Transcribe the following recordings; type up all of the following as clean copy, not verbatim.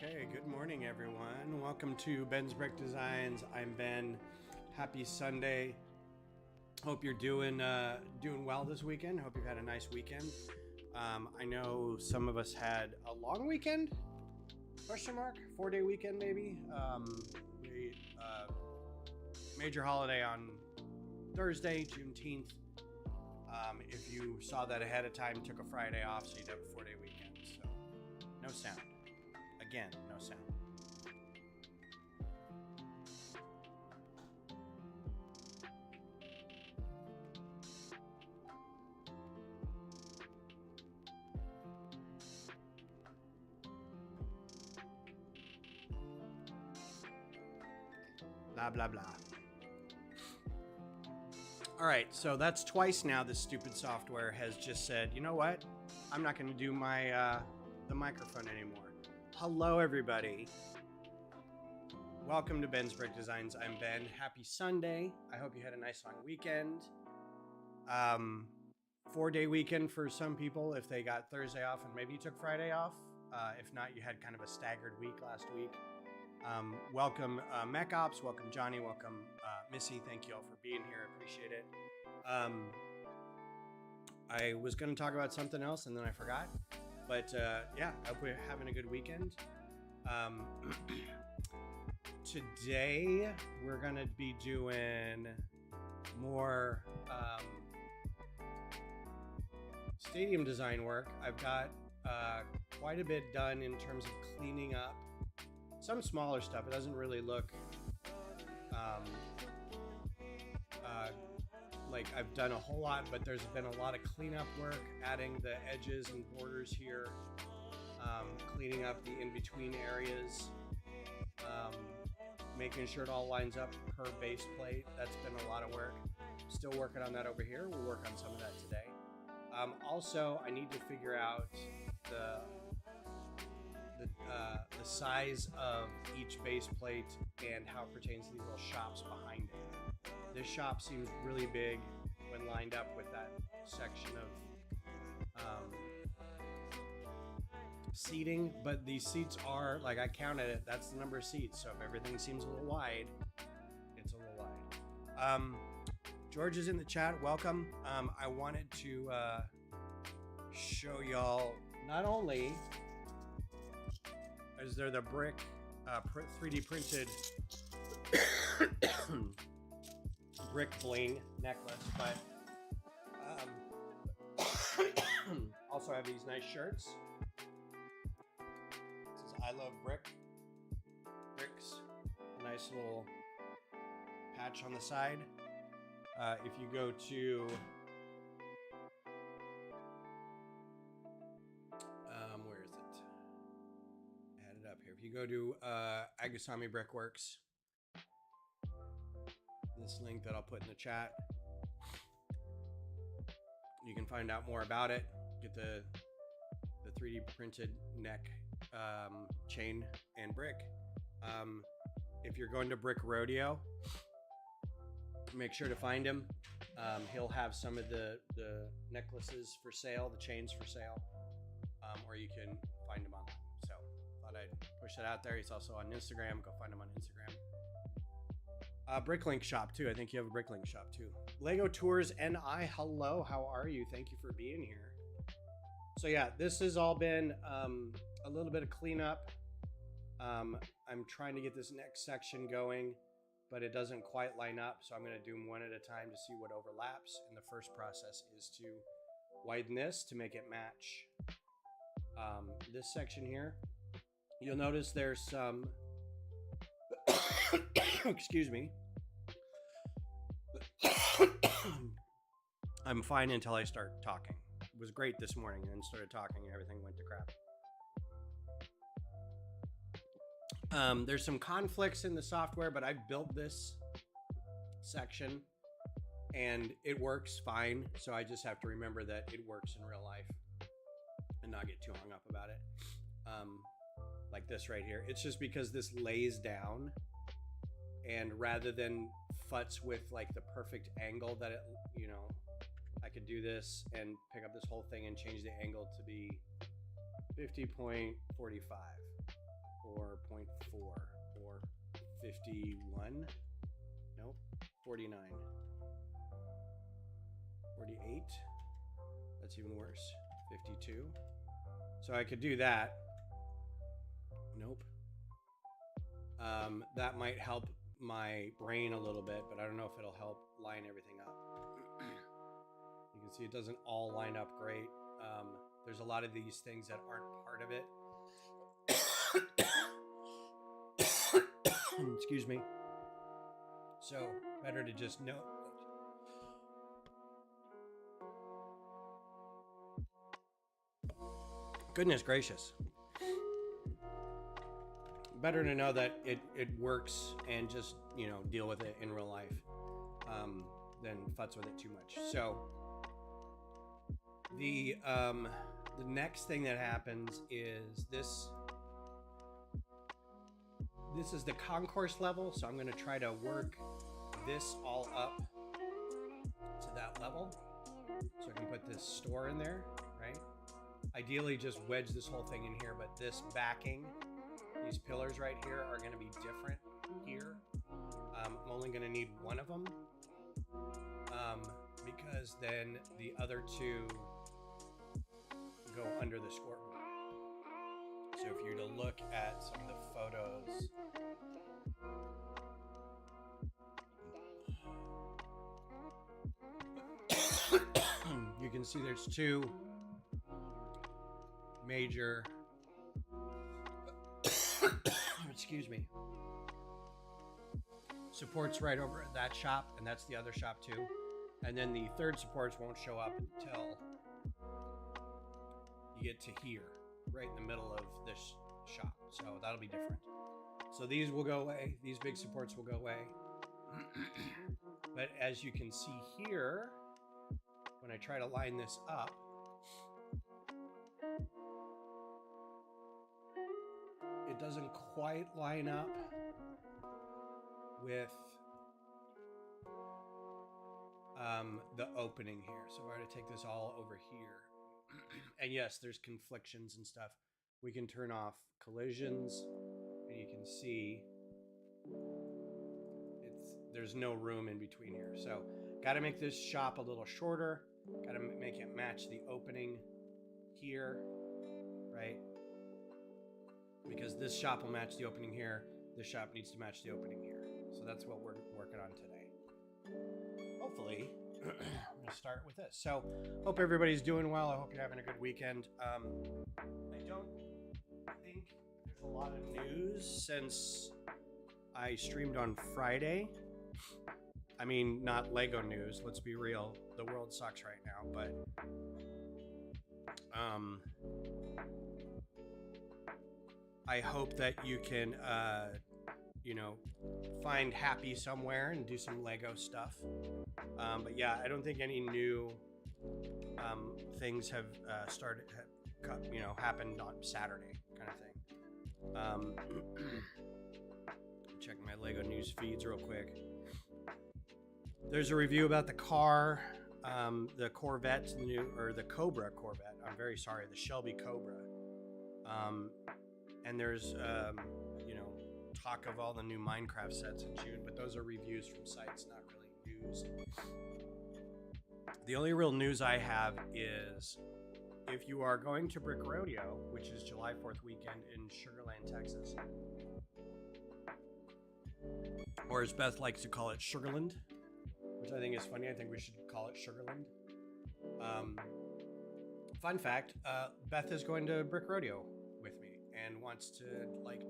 Okay, good morning, everyone. Welcome to Ben's Brick Designs. I'm Ben. Happy Sunday. Hope you're doing well this weekend. Hope you've had a nice weekend. I know some of us had a long weekend. Question mark? 4-day weekend, maybe. Major holiday on Thursday, Juneteenth. If you saw that ahead of time, took a Friday off, so you'd have a 4-day weekend. So no sound. Again, no sound. Blah, blah, blah. All right, so that's twice now this stupid software has just said, you know what? I'm not going to do my the microphone anymore. Hello, everybody. Welcome to Ben's Brick Designs. I'm Ben. Happy Sunday. I hope you had a nice long weekend. 4-day weekend for some people if they got Thursday off and maybe you took Friday off. If not, you had kind of a staggered week last week. Welcome Mech Ops. Welcome Johnny. Welcome Missy. Thank you all for being here. I appreciate it. I was going to talk about something else and then I forgot. But yeah, I hope we're having a good weekend. Today, we're going to be doing more stadium design work. I've got quite a bit done in terms of cleaning up some smaller stuff. It doesn't really look like I've done a whole lot, but there's been a lot of cleanup work, adding the edges and borders here, cleaning up the in-between areas, making sure it all lines up per base plate. That's been a lot of work. Still working on that over here. We'll work on some of that today. Also, I need to figure out the size of each base plate and how it pertains to these little shops behind it. This shop seems really big when lined up with that section of seating, but these seats are, like I counted it, that's the number of seats. So if everything seems a little wide, it's a little wide. George is in the chat. Welcome. I wanted to show y'all not only is there the brick 3D printed brick bling necklace, but also have these nice shirts. This is I love bricks. A nice little patch on the side. If you go to where is it? I had it up here. If you go to Agusami Brickworks, this link that I'll put in the chat, you can find out more about it. Get the 3D printed neck chain and brick. If you're going to Brick Rodeo, make sure to find him. He'll have some of the necklaces for sale, the chains for sale, or you can find him online. So thought I'd push that out there. He's also on Instagram. Go find him on Instagram. Bricklink shop too. I think you have a Bricklink shop too. Lego Tours NI. Hello, how are you? Thank you for being here. So yeah, this has all been a little bit of cleanup. I'm trying to get this next section going, but it doesn't quite line up. So I'm going to do them one at a time to see what overlaps. And the first process is to widen this to make it match this section here. You'll notice there's some excuse me. I'm fine until I start talking. It was great this morning and then started talking and everything went to crap. There's some conflicts in the software, but I built this section and it works fine. So I just have to remember that it works in real life and not get too hung up about it. Like this right here. It's just because this lays down, and rather than futz with like the perfect angle that it, you know, I could do this and pick up this whole thing and change the angle to be 50.45 or 0.4 or 51. Nope, 49. 48. That's even worse. 52. So I could do that. Nope. That might help my brain a little bit, but I don't know if it'll help line everything up. You can see it doesn't all line up great. There's a lot of these things that aren't part of it. Excuse me. So better to just know. Goodness gracious. Better to know that it works and just, you know, deal with it in real life than futz with it too much. So the next thing that happens is this is the concourse level. So I'm going to try to work this all up to that level. So I can put this store in there, right? Ideally just wedge this whole thing in here, but this backing, these pillars right here are going to be different here. I'm only going to need one of them because then the other two go under the score. So if you were to look at some of the photos, you can see there's two major excuse me, supports right over at that shop, and that's the other shop too. And then the third supports won't show up until you get to here, right in the middle of this shop. So that'll be different. So these will go away. These big supports will go away. But as you can see here, when I try to line this up, it doesn't quite line up with the opening here. So we're going to take this all over here. And yes, there's conflictions and stuff. We can turn off collisions, and you can see there's no room in between here. So got to make this shop a little shorter. Got to make it match the opening here, right? Because this shop will match the opening here. This shop needs to match the opening here. So that's what we're working on today. Hopefully, I'm going to start with this. So hope everybody's doing well. I hope you're having a good weekend. I don't think there's a lot of news since I streamed on Friday. I mean, not Lego news. Let's be real. The world sucks right now, but I hope that you can, you know, find happy somewhere and do some Lego stuff. But yeah, I don't think any new things have you know, happened on Saturday kind of thing. Check my Lego news feeds real quick. There's a review about the car, the Corvette, the Cobra Corvette. I'm very sorry, the Shelby Cobra. And there's, you know, talk of all the new Minecraft sets in June, but those are reviews from sites, not really news. The only real news I have is if you are going to Brick Rodeo, which is July 4th weekend in Sugar Land, Texas, or as Beth likes to call it, Sugarland, which I think is funny. I think we should call it Sugarland. Fun fact, Beth is going to Brick Rodeo with me and wants to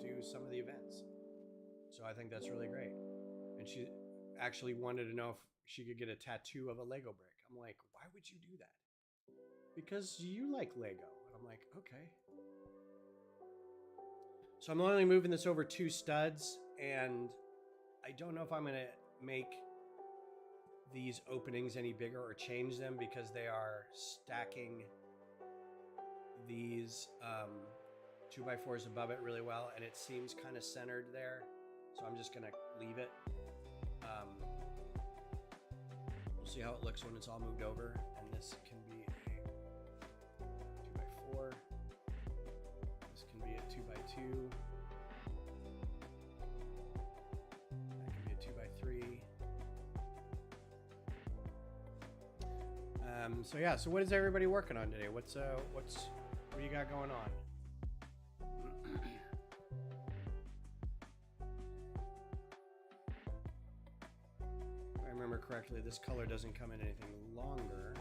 do some of the events. So I think that's really great. And she actually wanted to know if she could get a tattoo of a Lego brick. I'm like, why would you do that? Because you like Lego. And I'm like, okay. So I'm only moving this over 2 studs, and I don't know if I'm going to make these openings any bigger or change them because they are stacking these 2x4s above it really well, and it seems kind of centered there. So I'm just going to leave it. We'll see how it looks when it's all moved over. And this can be a 2x4. This can be a 2x2. So yeah, so what is everybody working on today? What do you got going on? If I remember correctly, this color doesn't come in anything longer.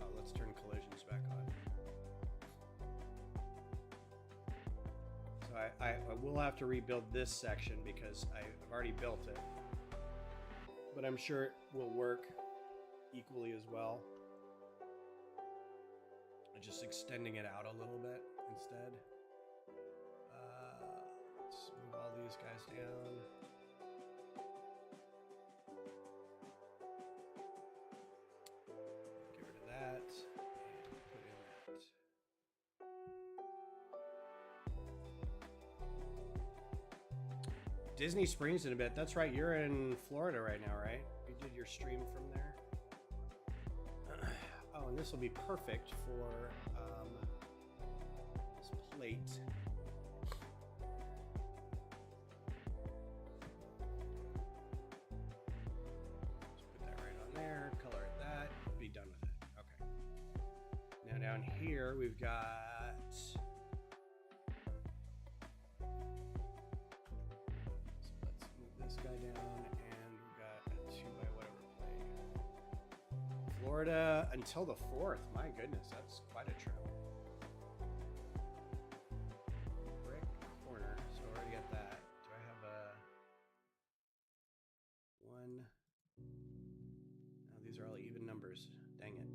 Oh, let's turn collisions back on. So I will have to rebuild this section because I've already built it. But I'm sure it will work equally as well. Just extending it out a little bit instead. Let's move all these guys down. Get rid of that and put in that. Disney Springs in a bit. That's right. You're in Florida right now, right? You did your stream from there. Oh, and this will be perfect for this plate. Just put that right on there. Color it that. Be done with it. Okay. Now down here we've got. So let's move this guy down, and we've got a 2x whatever play. Florida until the 4th. My goodness, that's quite a trip. Brick corner. So I already got that. Do I have a one? No, these are all even numbers. Dang it.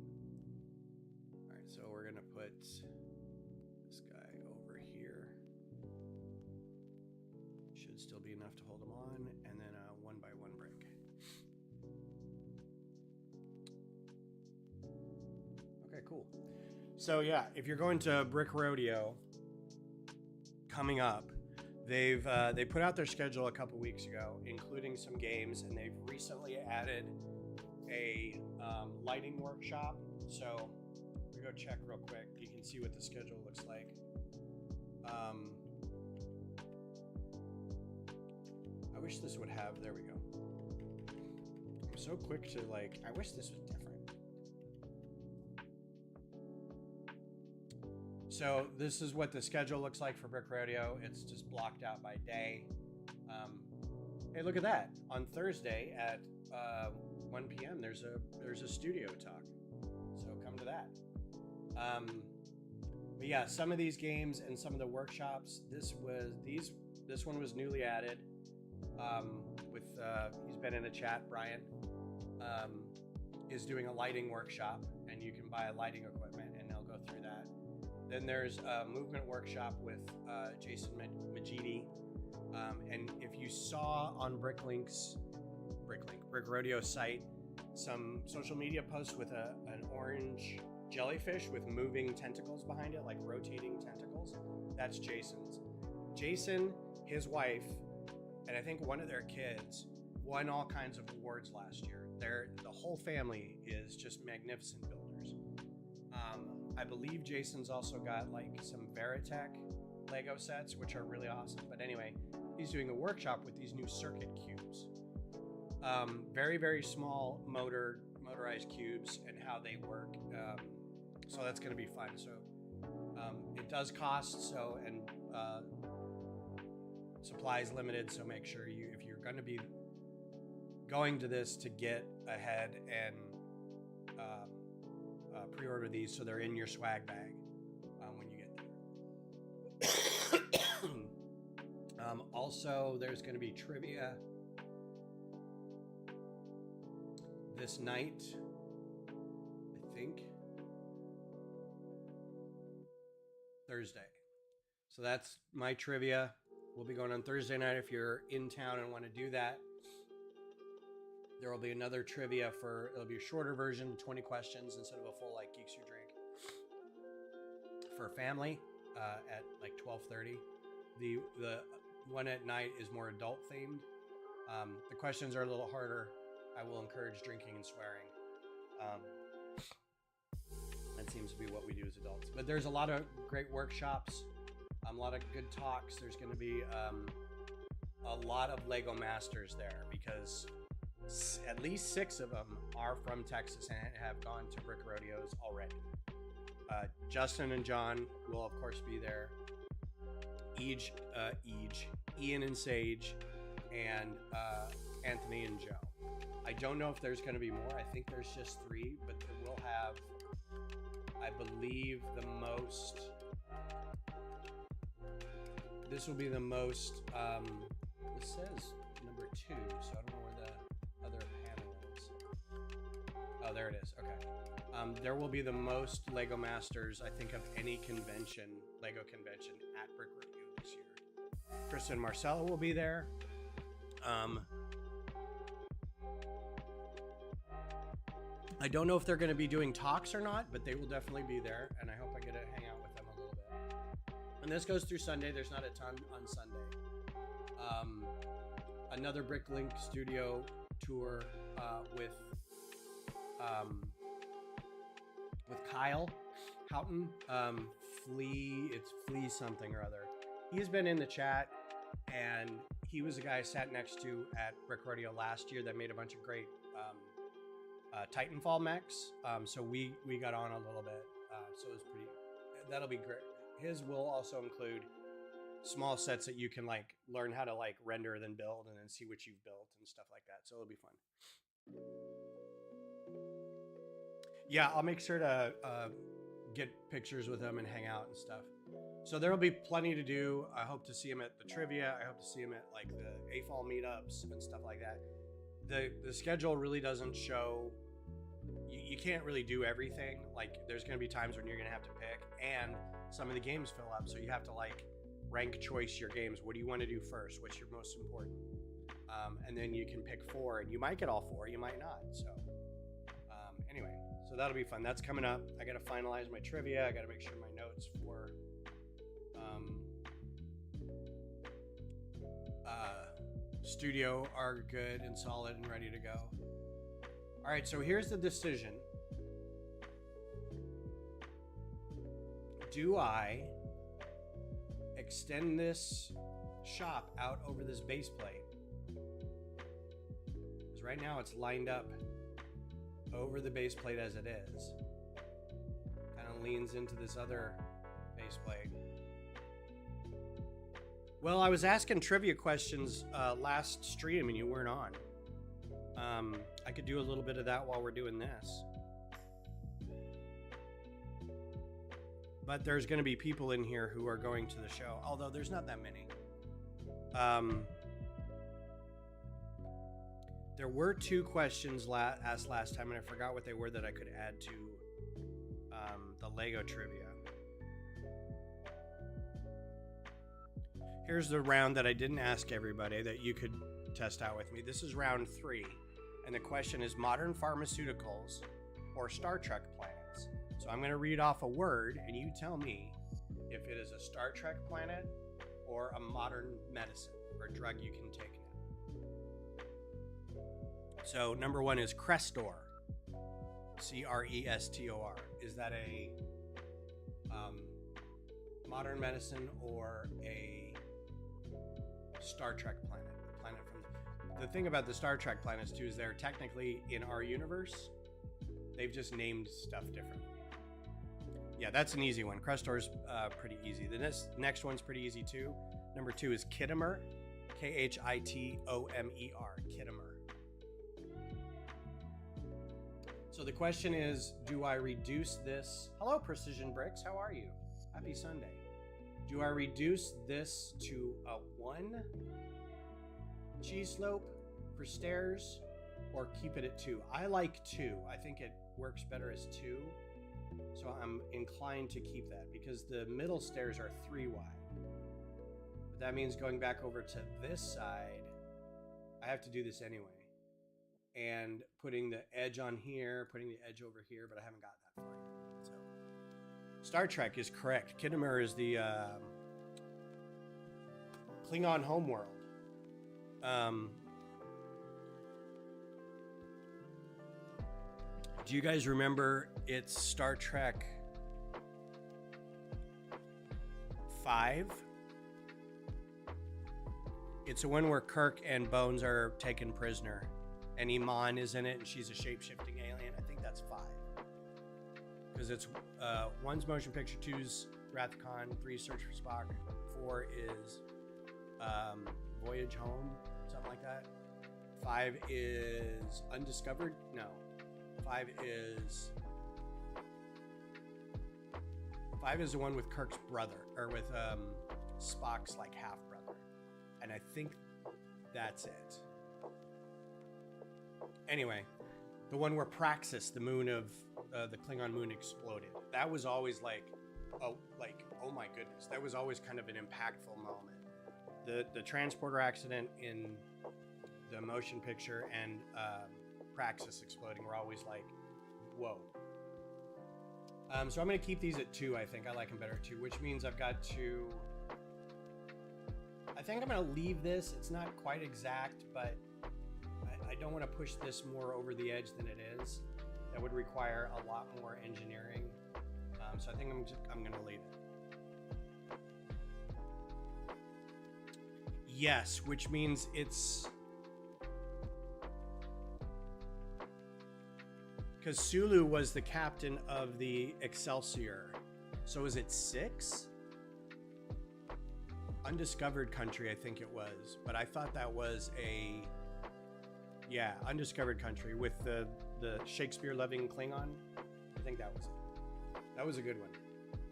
All right, so we're gonna put this guy over here. Should still be enough to hold them on, and then a 1x1 brick. Okay, cool. So yeah, if you're going to Brick Rodeo coming up, they put out their schedule a couple weeks ago, including some games, and they've recently added a lighting workshop. So we go check real quick. You can see what the schedule looks like. I wish this would have. There we go. I'm so quick to like. I wish this was different. So this is what the schedule looks like for Brick Rodeo. It's just blocked out by day. Hey, look at that! On Thursday at 1 p.m. there's a studio talk. So come to that. But yeah, some of these games and some of the workshops. This one was newly added. With he's been in a chat. Brian is doing a lighting workshop, and you can buy lighting equipment, and they'll go through that. Then there's a movement workshop with Jason Majidi. And if you saw on Brick Rodeo site, some social media posts with an orange jellyfish with moving tentacles behind it, like rotating tentacles, that's Jason's. Jason, his wife, and I think one of their kids won all kinds of awards last year. The whole family is just magnificent builders. I believe Jason's also got like some Veritech Lego sets, which are really awesome. But anyway, he's doing a workshop with these new circuit cubes. Very, very small motorized cubes and how they work. So that's going to be fun. So it does cost. So, and supplies limited. So make sure if you're going to be going to this, to get ahead and pre-order these so they're in your swag bag when you get there. Also, there's going to be trivia this night, I think. Thursday. So that's my trivia. We'll be going on Thursday night if you're in town and want to do that. There will be another trivia it'll be a shorter version, 20 questions instead of a full like Geeks Who Drink. For family at like 12:30. The one at night is more adult themed. The questions are a little harder. I will encourage drinking and swearing. That seems to be what we do as adults. But there's a lot of great workshops, a lot of good talks. There's going to be a lot of Lego Masters there because at least 6 of them are from Texas and have gone to brick rodeos already. Justin and John will of course be there. Ian and Sage, and Anthony and Joe. I don't know if there's going to be more. I think there's just 3, but we'll have, I believe, the most. This will be the most. This says number 2, so I don't know where the other panel is. Oh, there it is. Okay. There will be the most Lego Masters, I think, of any convention, Lego convention at Brick Rodeo this year. Kristen and Marcella will be there. I don't know if they're going to be doing talks or not, but they will definitely be there, and I hope I get to hang out with them a little bit. And this goes through Sunday. There's not a ton on Sunday. Another Bricklink Studio tour with Kyle Houghton. It's Flea something or other. He's been in the chat, and he was the guy I sat next to at Brick Rodeo last year that made a bunch of great Titanfall mechs. So we got on a little bit. So it was pretty. That'll be great. His will also include small sets that you can like learn how to like render, then build, and then see what you've built and stuff like that. So it'll be fun. Yeah, I'll make sure to get pictures with him and hang out and stuff. So there will be plenty to do. I hope to see him at the trivia. I hope to see him at like the AFAL meetups and stuff like that. The schedule really doesn't show. You can't really do everything. Like there's going to be times when you're going to have to pick, and some of the games fill up, so you have to like rank choice your games. What do you want to do first? What's your most important? And then you can pick 4, and you might get all 4, you might not. So anyway, so that'll be fun. That's coming up. I got to finalize my trivia. I got to make sure my notes for studio are good and solid and ready to go. All right, so here's the decision. Do I extend this shop out over this base plate? Because right now it's lined up over the base plate as it is. Kind of leans into this other base plate. Well, I was asking trivia questions last stream and you weren't on. I could do a little bit of that while we're doing this. But there's going to be people in here who are going to the show, although there's not that many. There were 2 questions asked last time, and I forgot what they were that I could add to the Lego trivia. Here's the round that I didn't ask everybody that you could test out with me. This is round 3, and the question is modern pharmaceuticals or Star Trek planets. So I'm going to read off a word, and you tell me if it is a Star Trek planet or a modern medicine or drug you can take now. So number 1 is Crestor. Crestor. Is that a modern medicine or a Star Trek planet? A planet from the thing about the Star Trek planets too is they're technically in our universe. They've just named stuff differently. Yeah, that's an easy one. Crestor's pretty easy. The next one's pretty easy too. Number 2 is Khitomer. Khitomer. Khitomer. So the question is, do I reduce this? Hello, Precision Bricks. How are you? Happy Sunday. Do I reduce this to a 1 cheese slope for stairs or keep it at 2? I like 2. I think it works better as 2. So I'm inclined to keep that because the middle stairs are 3 wide. But that means going back over to this side, I have to do this anyway. And putting the edge on here, putting the edge over here, but I haven't got that far yet. So Star Trek is correct. Khitomer is the Klingon homeworld. Do you guys remember it's Star Trek 5? It's the one where Kirk and Bones are taken prisoner. and Iman is in it, and she's a shape-shifting alien. I think that's 5. Because it's 1's motion picture, 2's Wrath of Khan, 3 Search for Spock, 4 is Voyage Home, something like that. 5 is Undiscovered. No, 5 is the one with Kirk's brother, or with Spock's like half brother, and I think that's it. Anyway, the one where Praxis, the moon of the Klingon moon, exploded. That was always like, oh my goodness, that was always kind of an impactful moment. The transporter accident in the motion picture and Praxis exploding were always like, whoa. So I'm going to keep these at 2. I think I like them better at 2, which means I've got to... I think I'm going to leave this. It's not quite exact, but I don't want to push this more over the edge than it is. That would require a lot more engineering. So I think I'm going to leave it. Yes, which means it's... Because Sulu was the captain of the Excelsior. So is it 6? Undiscovered Country, I think it was. But I thought that was a... Yeah, Undiscovered Country with the Shakespeare-loving Klingon. I think that was it. That was a good one.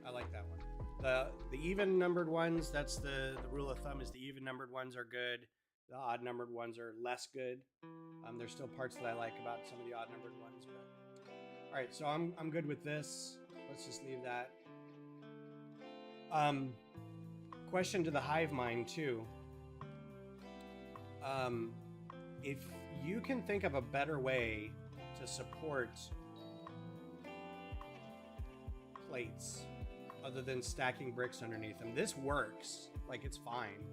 I like that one. The even-numbered ones, that's the rule of thumb, is the even-numbered ones are good. The odd-numbered ones are less good. There's still parts that I like about some of the odd-numbered ones, but... All right, so I'm good with this. Let's just leave that. Question to the hive mind too. If you can think of a better way to support plates other than stacking bricks underneath them, this works. Like, it's fine.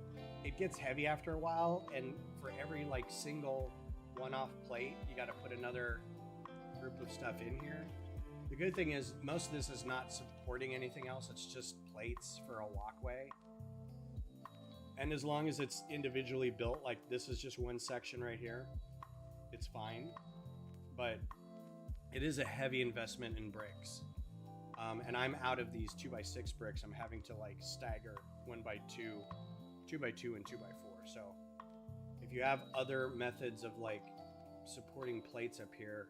It gets heavy after a while, and for every like single one-off plate, you got to put another group of stuff in here. The good thing is most of this is not supporting anything else. It's just plates for a walkway. And as long as it's individually built, like this is just one section right here, it's fine. But it is a heavy investment in bricks. And I'm out of these 2x6 bricks. I'm having to like stagger 1x2, 2x2, and 2x4. So if you have other methods of like supporting plates up here,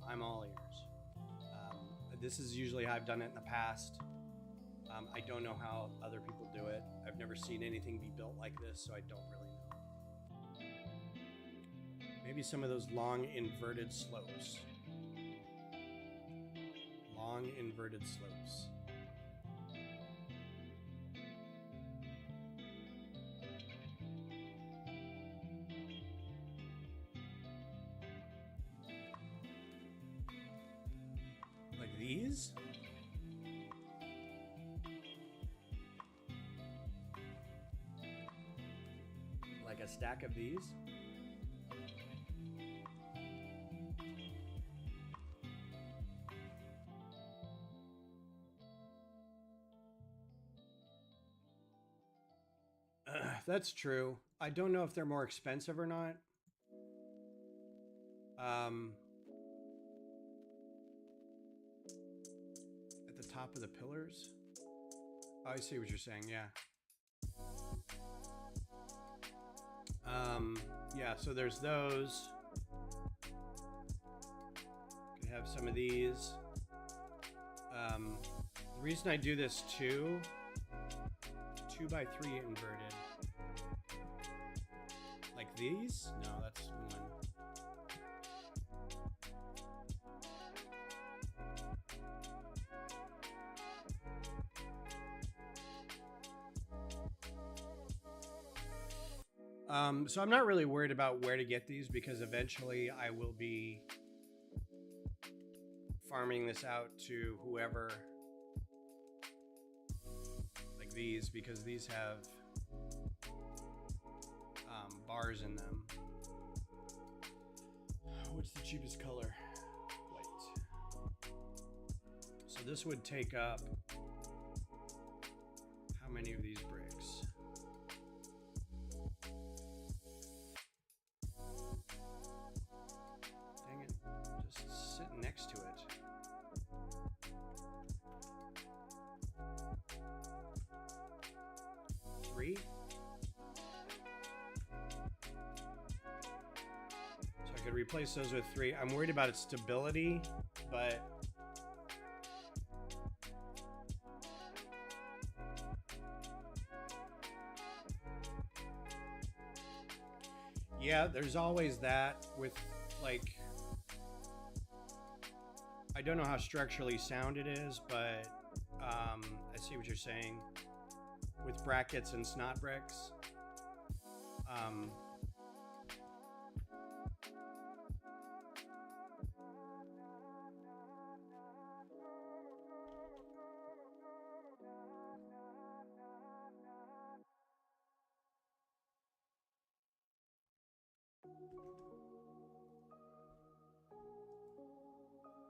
I'm all ears. This is usually how I've done it in the past. I don't know how other people do it. I've never seen anything be built like this, so I don't really know. Maybe some of those long inverted slopes. Long inverted slopes. Like these? Like a stack of these? That's true. I don't know if they're more expensive or not. At the top of the pillars? Oh, I see what you're saying, yeah. Yeah, so there's those. Could have some of these. The reason I do this too, 2x3 inverted. Like these? No, that's one. So I'm not really worried about where to get these because eventually I will be farming this out to whoever, like these, because these have bars in them. What's the cheapest color? White. So this would take up how many of these bricks? 3. So I could replace those with 3. I'm worried about its stability, but yeah, there's always that with, like, I don't know how structurally sound it is, but I see what you're saying with brackets and snot bricks.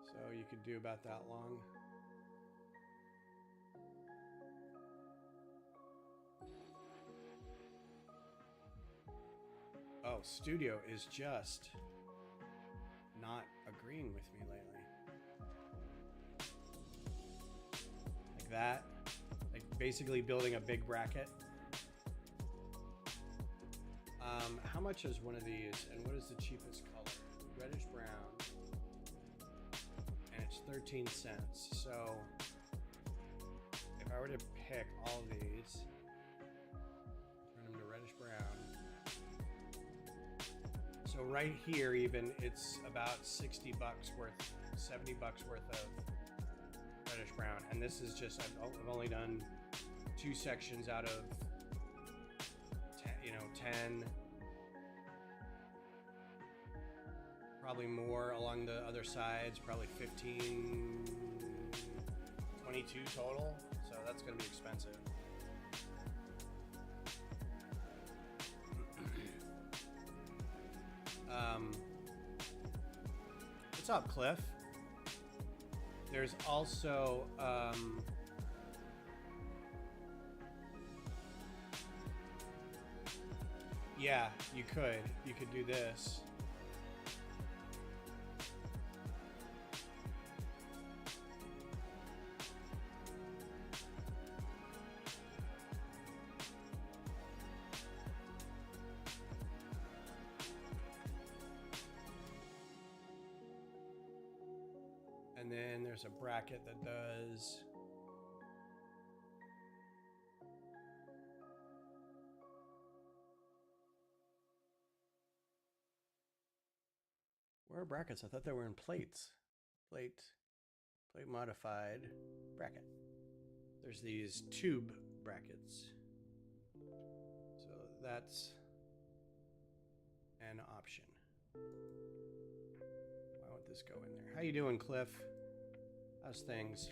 So you could do about that long. Oh, Studio is just not agreeing with me lately. Like that. Like basically building a big bracket. How much is one of these, and what is the cheapest color? Reddish brown. And it's 13 cents. So if I were to pick all these, turn them to reddish brown. So right here, even it's about 60 bucks worth, 70 bucks worth of reddish brown. And this is just, I've only done 2 sections out of 10, probably more along the other sides, probably 15, 22 total. So that's going to be expensive. What's up, Cliff? There's also yeah, you could do this. And then there's a bracket that does where are brackets? I thought they were in plates. Plate modified bracket. There's these tube brackets. So that's an option. Why won't this go in there? How you doing, Cliff? How's things?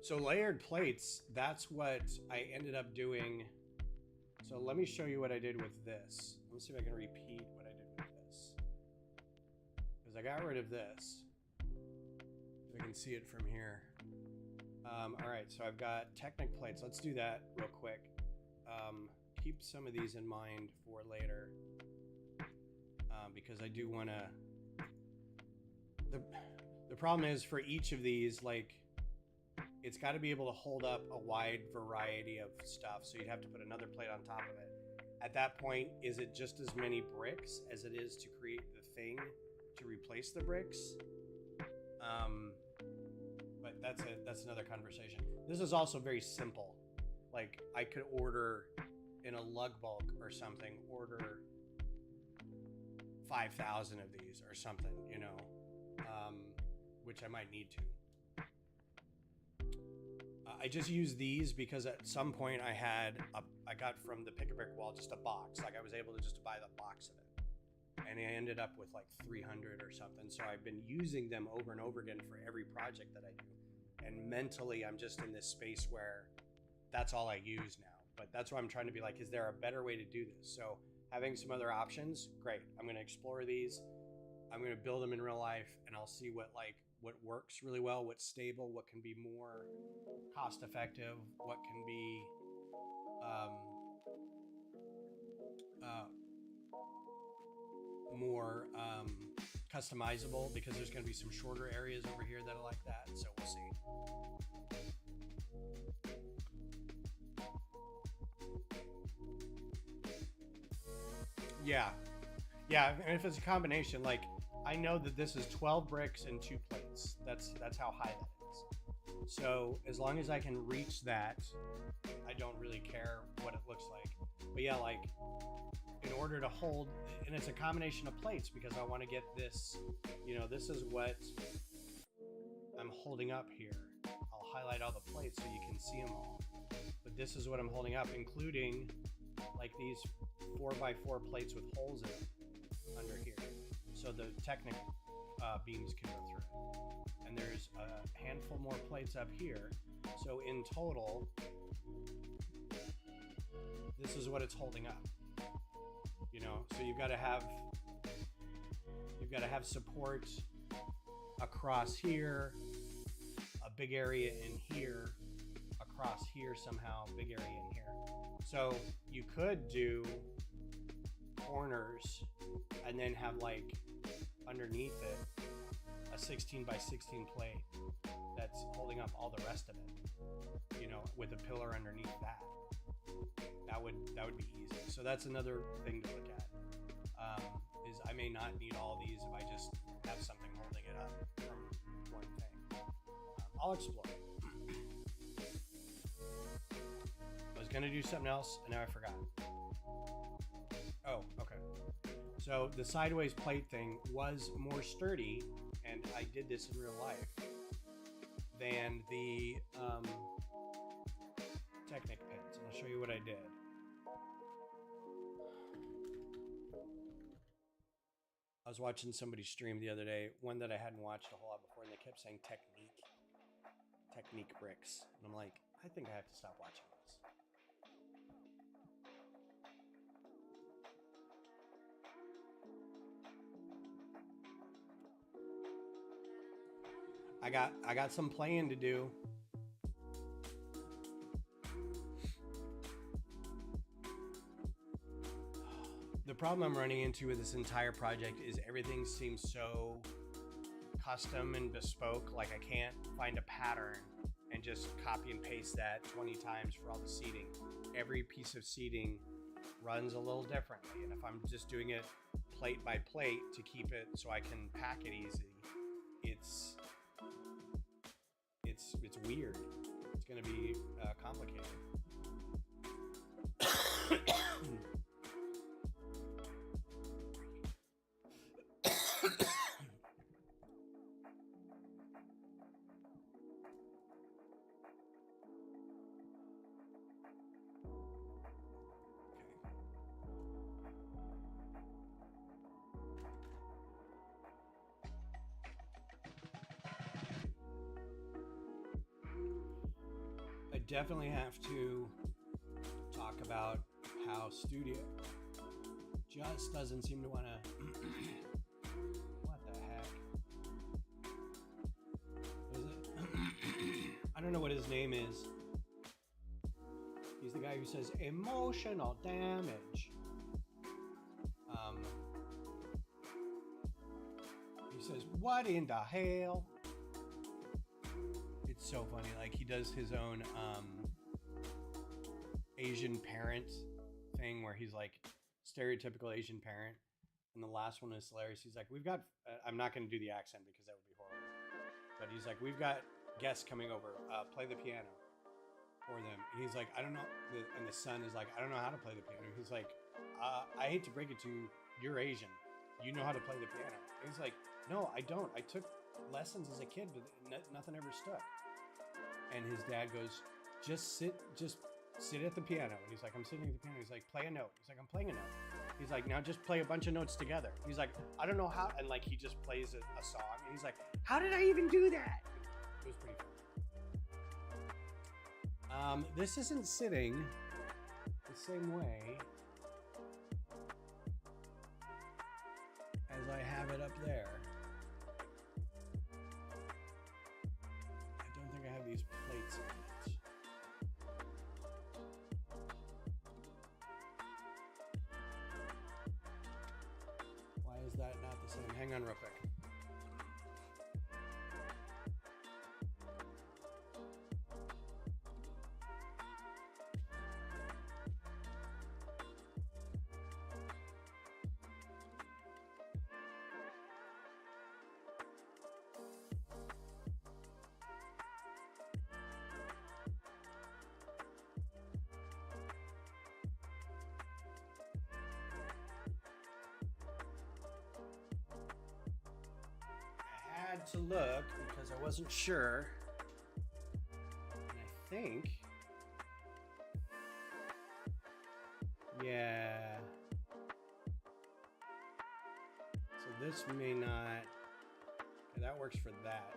So layered plates, that's what I ended up doing. So let me show you what I did with this. Let me see if I can repeat what I did with this. Because I got rid of this. If I can see it from here. All right, so I've got Technic plates. Let's do that real quick. Keep some of these in mind for later. Because I do want to... The problem is for each of these, like, it's got to be able to hold up a wide variety of stuff. So you'd have to put another plate on top of it. At that point, is it just as many bricks as it is to create the thing to replace the bricks? But that's another conversation. This is also very simple. Like I could order in a lug bulk or something, order 5,000 of these or something, you know, which I might need to. I just use these because at some point I got from the Pick-a-Brick wall just a box. Like I was able to just buy the box of it. And I ended up with like 300 or something. So I've been using them over and over again for every project that I do. And mentally, I'm just in this space where that's all I use now. But that's why I'm trying to be like, is there a better way to do this? So having some other options, great. I'm going to explore these. I'm going to build them in real life and I'll see what works really well, what's stable, what can be more cost effective, what can be more customizable, because there's going to be some shorter areas over here that are like that. So we'll see. Yeah. Yeah, and if it's a combination, like I know that this is 12 bricks and 2 plates. That's how high that is. So as long as I can reach that, I don't really care what it looks like. But yeah, like in order to hold, and it's a combination of plates, because I want to get this, you know, this is what I'm holding up here. I'll highlight all the plates so you can see them all. But this is what I'm holding up, including like these 4x4 plates with holes in them under here, so the Technic beams can go through. And there's a handful more plates up here. So in total, this is what it's holding up. You know, so you've got to have support across here, a big area in here, across here somehow, big area in here. So you could do corners and then have like underneath it a 16 by 16 plate that's holding up all the rest of it, you know, with a pillar underneath that. That would be easy. So that's another thing to look at. Is I may not need all these if I just have something holding it up from one thing. I'll explore. I was gonna do something else and now I forgot. Oh, okay. So the sideways plate thing was more sturdy, and I did this in real life, than the Technic pins. And I'll show you what I did. I was watching somebody stream the other day, one that I hadn't watched a whole lot before, and they kept saying Technique bricks. And I'm like, I think I have to stop watching this. I got some playing to do. The problem I'm running into with this entire project is everything seems so custom and bespoke. Like I can't find a pattern and just copy and paste that 20 times for all the seating. Every piece of seating runs a little differently, and if I'm just doing it plate by plate to keep it so I can pack it easy, it's weird. It's going to be complicated. Definitely have to talk about how Studio just doesn't seem to want to. What the heck is it? I don't know what his name is. He's the guy who says emotional damage. He says, "What in the hell?" It's so funny. Like he does his own Asian parent thing where he's like stereotypical Asian parent, and the last one is hilarious. He's like, "We've got." I'm not going to do the accent because that would be horrible. But he's like, "We've got guests coming over. Play the piano for them." And he's like, "I don't know." And the son is like, "I don't know how to play the piano." He's like, "I hate to break it to you, you're Asian. You know how to play the piano." And he's like, "No, I don't. I took lessons as a kid, but nothing ever stuck." And his dad goes, just sit at the piano. And he's like, "I'm sitting at the piano." He's like, "Play a note." He's like, "I'm playing a note." He's like, "Now just play a bunch of notes together." He's like, "I don't know how." And like, he just plays a song. And he's like, "How did I even do that?" It was pretty fun. This isn't sitting the same way as I have it up there. I don't think I have these plates in it. Why is Excellent. Hang on real quick. To look because I wasn't sure, and I think, yeah, so this may not, okay, that works for that.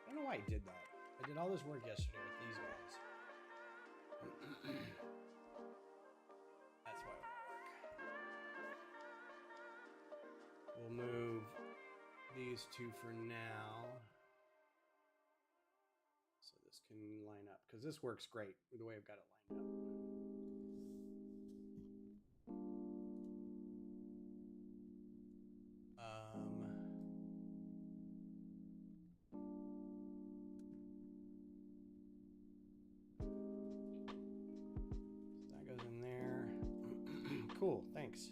I don't know why I did that. I did all this work yesterday with these guys. That's why it won't work. We'll move these two for now, so this can line up, because this works great the way I've got it lined up. So that goes in there. Cool, thanks.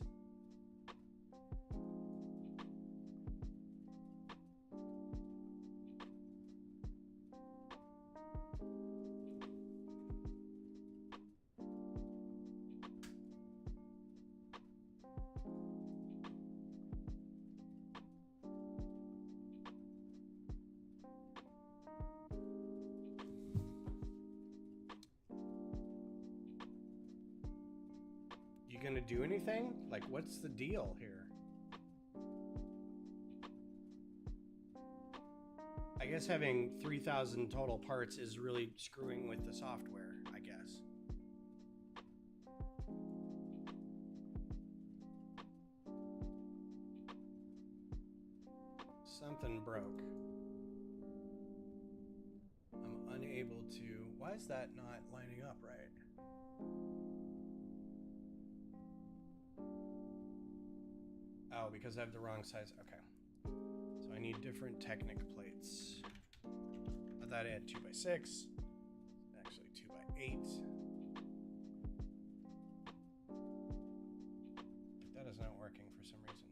Gonna do anything? Like, what's the deal here? I guess having 3,000 total parts is really screwing with the software, I guess. Something broke. I'm unable to... Why is that not lining up right? Oh, because I have the wrong size. Okay. So I need different Technic plates. I thought I had 2x6. Actually 2x8. But that is not working for some reason.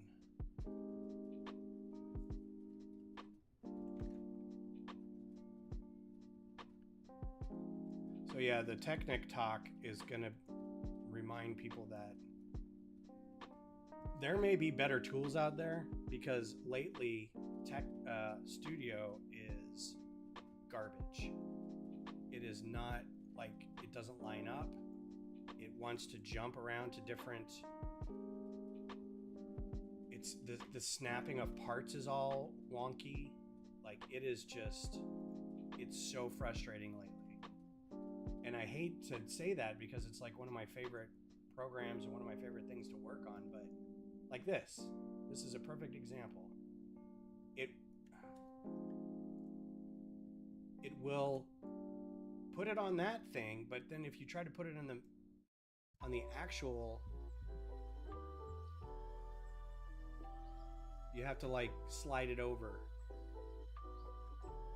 So yeah, the Technic talk is going to remind people that there may be better tools out there, because lately Tech Studio is garbage. It is not, like, it doesn't line up. It wants to jump around to different... It's the snapping of parts is all wonky. Like, it is just... It's so frustrating lately. And I hate to say that because it's like one of my favorite programs and one of my favorite things to work on, but like this is a perfect example. It will put it on that thing, but then if you try to put it on the actual, you have to like slide it over.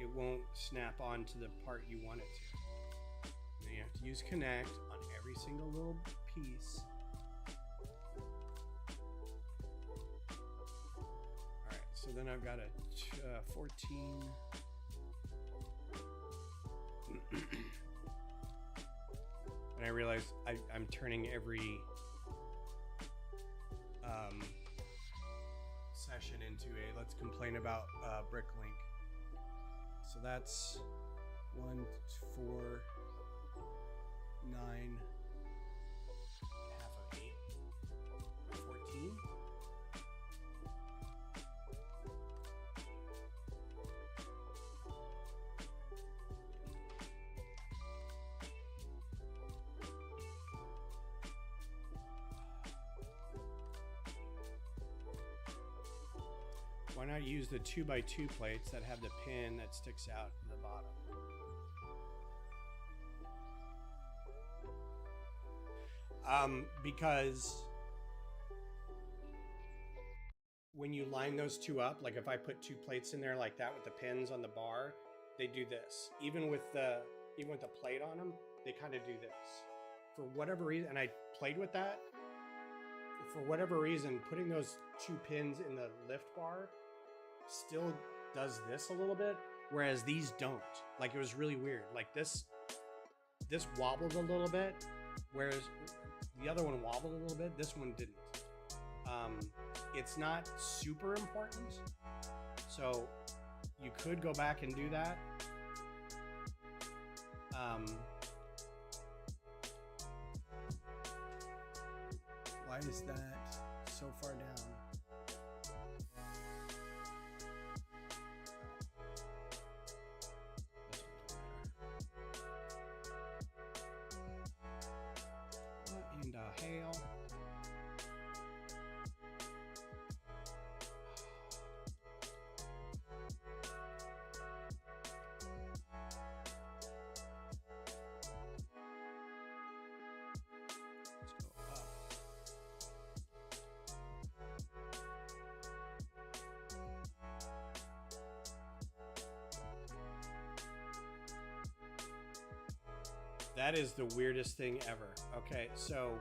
It won't snap onto the part you want it to. And you have to use Connect on every single little piece. So then I've got a 14. And I realize I'm turning every session into a let's complain about Bricklink. So that's 1, 4, 9, half of 8, 14. Why not use the 2x2 plates that have the pin that sticks out at the bottom? Because when you line those two up, like if I put two plates in there like that with the pins on the bar, they do this. Even with the plate on them, they kind of do this. For whatever reason, and I played with that. For whatever reason, putting those two pins in the lift bar still does this a little bit, whereas these don't. Like, it was really weird. Like this wobbled a little bit, whereas the other one wobbled a little bit. This one didn't. It's not super important, so you could go back and do that. Why is that so far down? What in the hell? That is the weirdest thing ever. Okay, so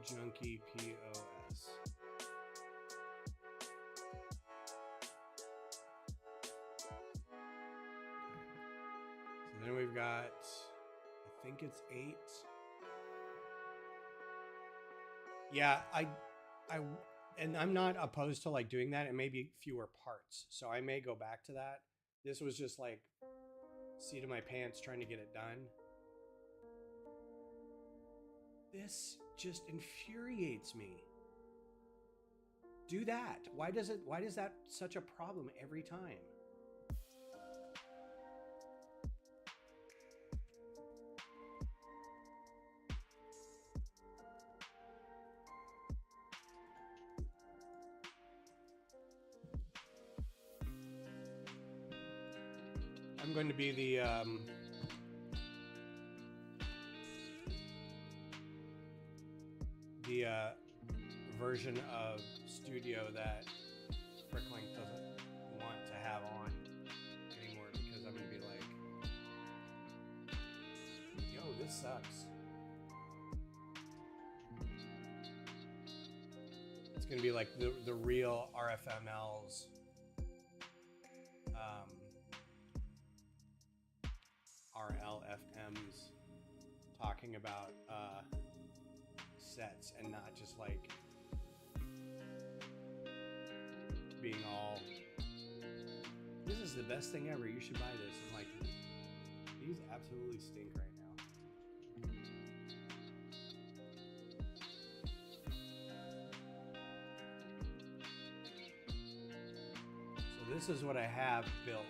junkie POS. So then we've got, I think it's 8. Yeah, and I'm not opposed to like doing that. It may be fewer parts, so I may go back to that. This was just like seat of my pants trying to get it done. This just infuriates me. Do that. Why is that such a problem every time? I'm going to be the version of Studio that Bricklink doesn't want to have on anymore, because I'm going to be like, yo, this sucks. It's going to be like the real RFMLs. RLFMs talking about sets, and not just like being all, this is the best thing ever, you should buy this. I'm like, these absolutely stink right now. So this is what I have built.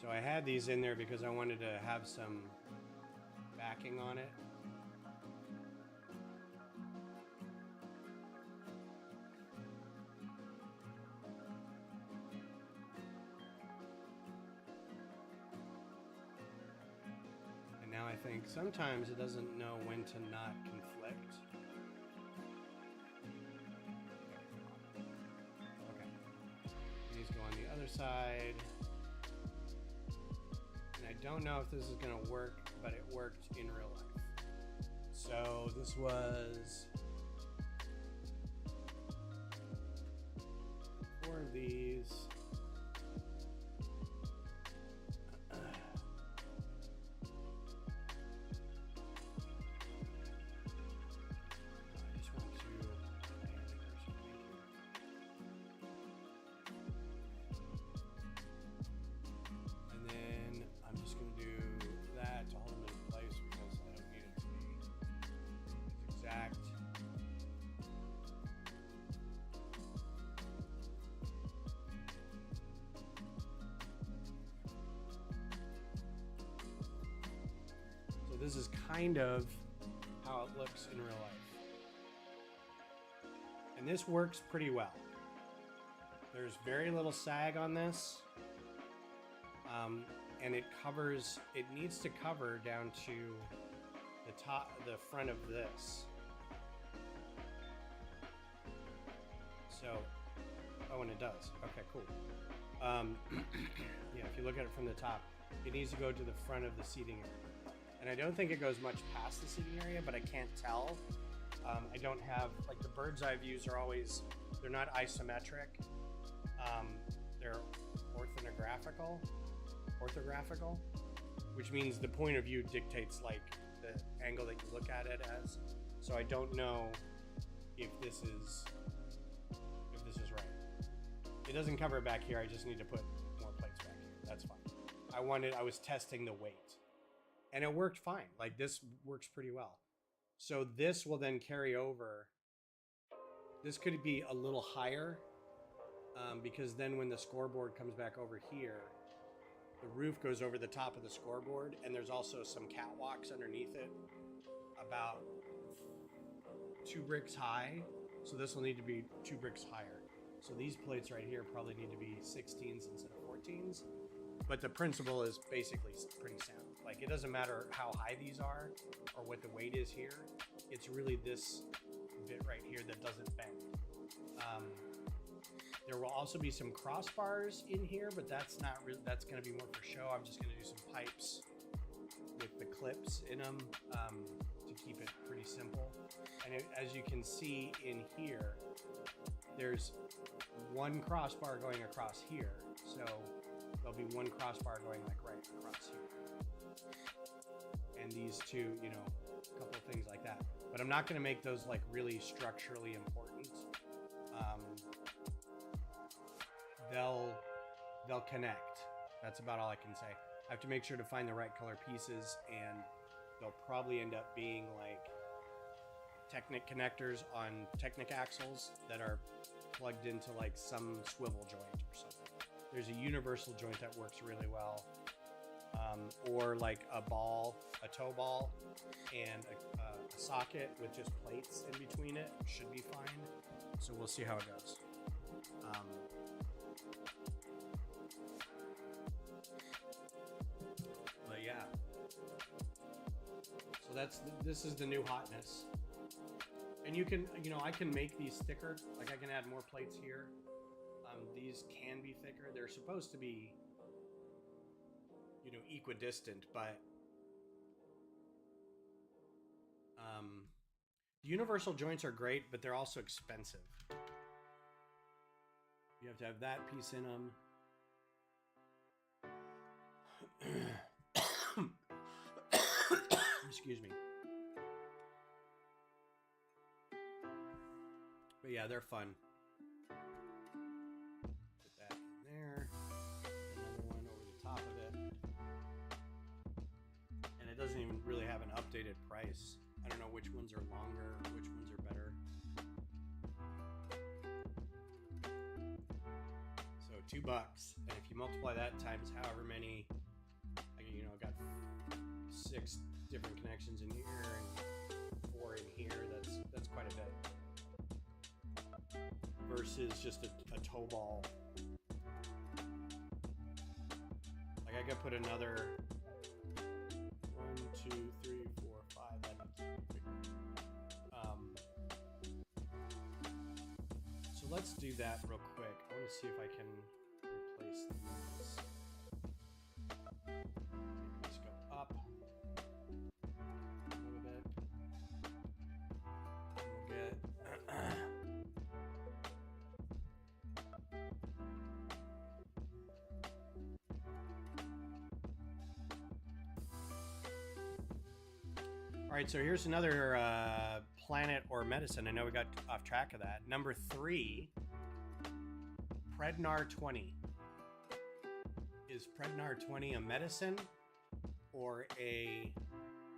So I had these in there because I wanted to have some backing on it. And now I think. Sometimes it doesn't know when to not conflict. Okay. These go on the other side. And I don't know if this is going to work, but it worked in real life. So this was 4 of these. This is kind of how it looks in real life. And this works pretty well. There's very little sag on this. And it needs to cover down to the front of this. So, oh, and it does. Okay, cool. Yeah, if you look at it from the top, it needs to go to the front of the seating area. And I don't think it goes much past the seating area, but I can't tell. I don't have, like, the bird's eye views are always, they're not isometric. They're orthographical, which means the point of view dictates, like, the angle that you look at it as. So I don't know if this is right. It doesn't cover it back here. I just need to put more plates back here. That's fine. I was testing the weight. And it worked fine. Like, this works pretty well. So this will then carry over. This could be a little higher because then when the scoreboard comes back over here, the roof goes over the top of the scoreboard, and there's also some catwalks underneath it about 2 bricks high. So this will need to be 2 bricks higher. So these plates right here probably need to be 16s instead of 14s. But the principle is basically pretty sound. Like, it doesn't matter how high these are or what the weight is here. It's really this bit right here that doesn't bend. There will also be some crossbars in here, but that's not really, that's going to be more for show. I'm just going to do some pipes with the clips in them to keep it pretty simple. And as you can see in here, there's 1 crossbar going across here. So there'll be 1 crossbar going, like, right across here. And these 2, you know, a couple of things like that. But I'm not going to make those, like, really structurally important. They'll connect. That's about all I can say. I have to make sure to find the right color pieces, and they'll probably end up being, like, Technic connectors on Technic axles that are plugged into, like, some swivel joint or something. There's a universal joint that works really well. Or like a toe ball, and a socket with just plates in between it should be fine. So we'll see how it goes. But yeah. So this is the new hotness. And you can, you know, I can make these thicker. Like, I can add more plates here. These can be thicker. They're supposed to be, you know, equidistant, but the universal joints are great, but they're also expensive. You have to have that piece in them. Excuse me. But yeah, they're fun. Put that in there. Another one over the top of it. And it doesn't even really have an updated price. I don't know which ones are longer, which ones are better. So $2. And if you multiply that times however many, you know, I've got 6 different connections in here and 4 in here. That's quite a bit. Versus just a toe ball. Like, I could put another 1, 2, let's do that real quick. I want to see if I can replace these. Let's go up a little bit. We'll get all right, so here's another planet or medicine. I know we got off track of that. Number 3, Prednar 20. Is Prednar 20 a medicine or a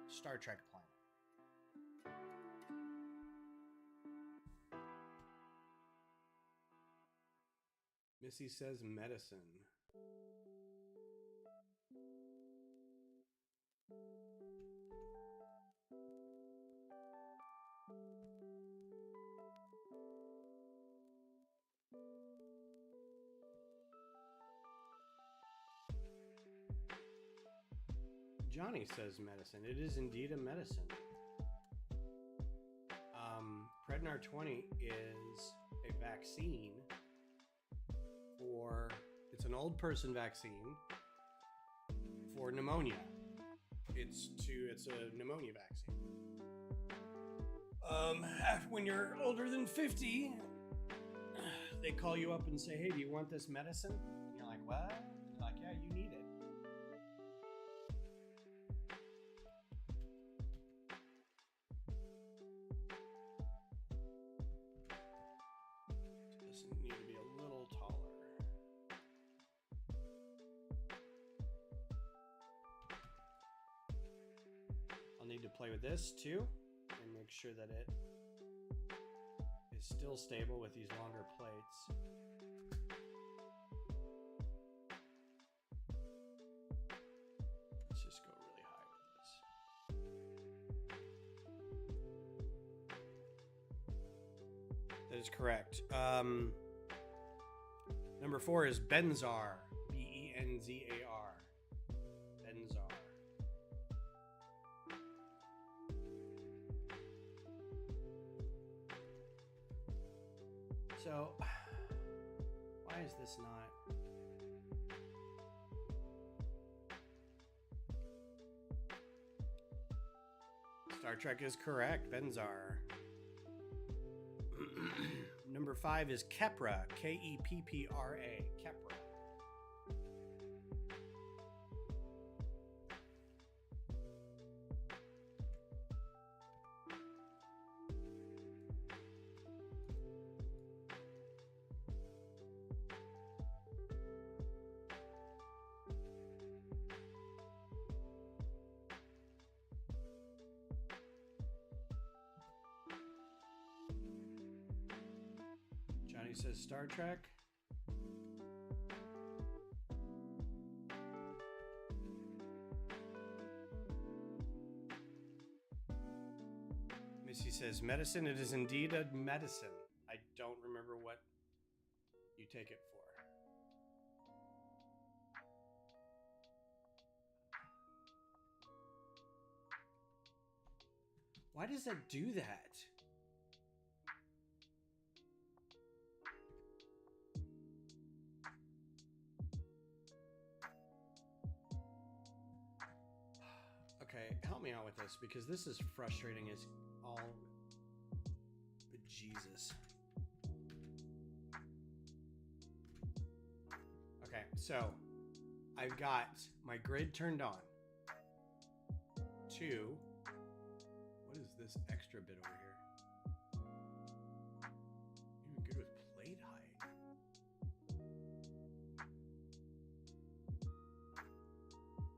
Star Trek planet? Missy says medicine. Johnny says medicine. It is indeed a medicine. Prednar 20 is a vaccine for, it's an old person vaccine for pneumonia. It's a pneumonia vaccine. When you're older than 50, they call you up and say, hey, do you want this medicine? And you're like, what? They're like, yeah, you need it. Need to be a little taller. I'll need to play with this too and make sure that it is still stable with these longer plates. Let's just go really high with this. That is correct. Number 4 is Benzar. Benzar. Benzar. So, why is this not? Star Trek is correct. Benzar. Number 5 is Kepra, Keppra, Kepra. Johnny says Star Trek. Missy says medicine. It is indeed a medicine. I don't remember what you take it for. Why does that do that? Okay, help me out with this because this is frustrating as all bejesus. Okay, so I've got my grid turned on. 2. What is this extra bit over here? Even good with plate height.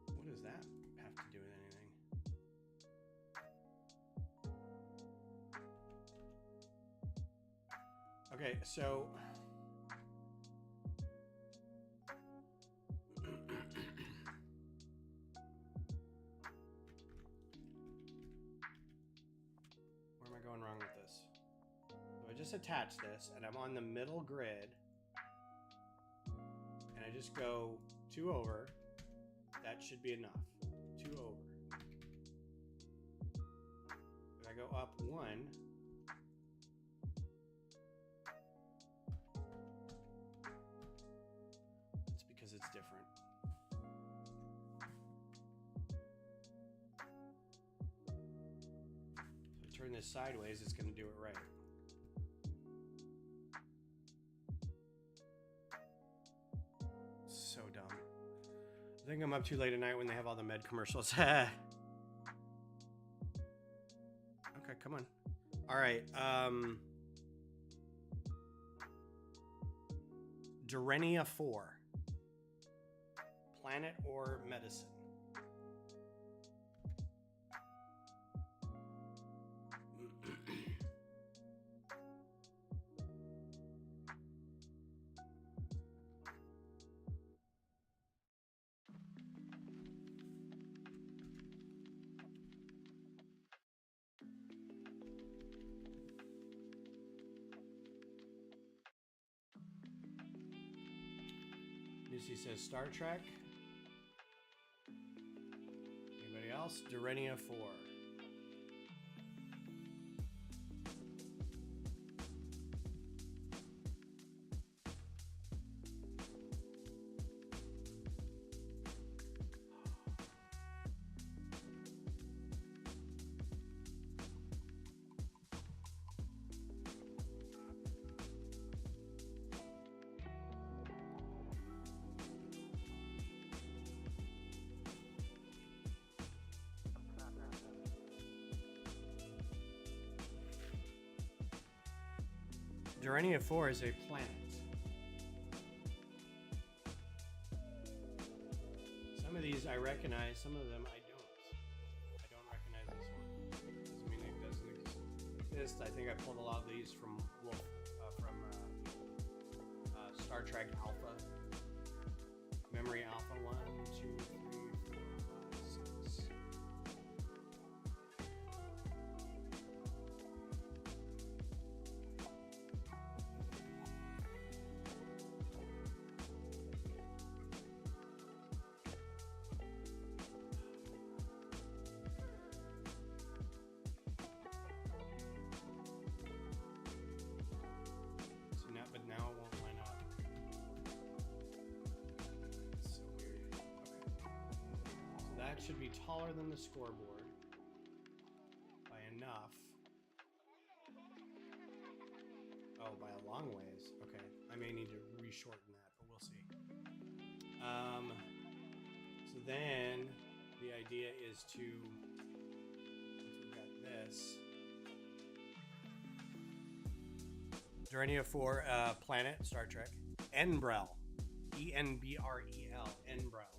What does that have to do with anything? Okay, so where am I going wrong with this? So I just attach this and I'm on the middle grid and I just go 2 over. That should be enough. 2 over. If I go up 1, turn this sideways, it's going to do it right. So dumb. I think I'm up too late at night when they have all the med commercials. Okay, come on. All right. Durenia 4. Planet or medicine? Lucy says Star Trek. Anybody else? Durenia 4. Durenia 4 is a planet. Some of these I recognize, some of them I don't. I don't recognize this one. Doesn't mean it doesn't exist. I think I pulled a lot of these from Star Trek Alpha. Memory Alpha 1, 2, 3, 4, 5, 6. Should be taller than the scoreboard by enough. Oh, by a long ways. Okay, I may need to re-shorten that, but we'll see. So then the idea is to, we've got this. Durenia 4, planet, Star Trek. Enbrel. E-N-B-R-E-L. Enbrel.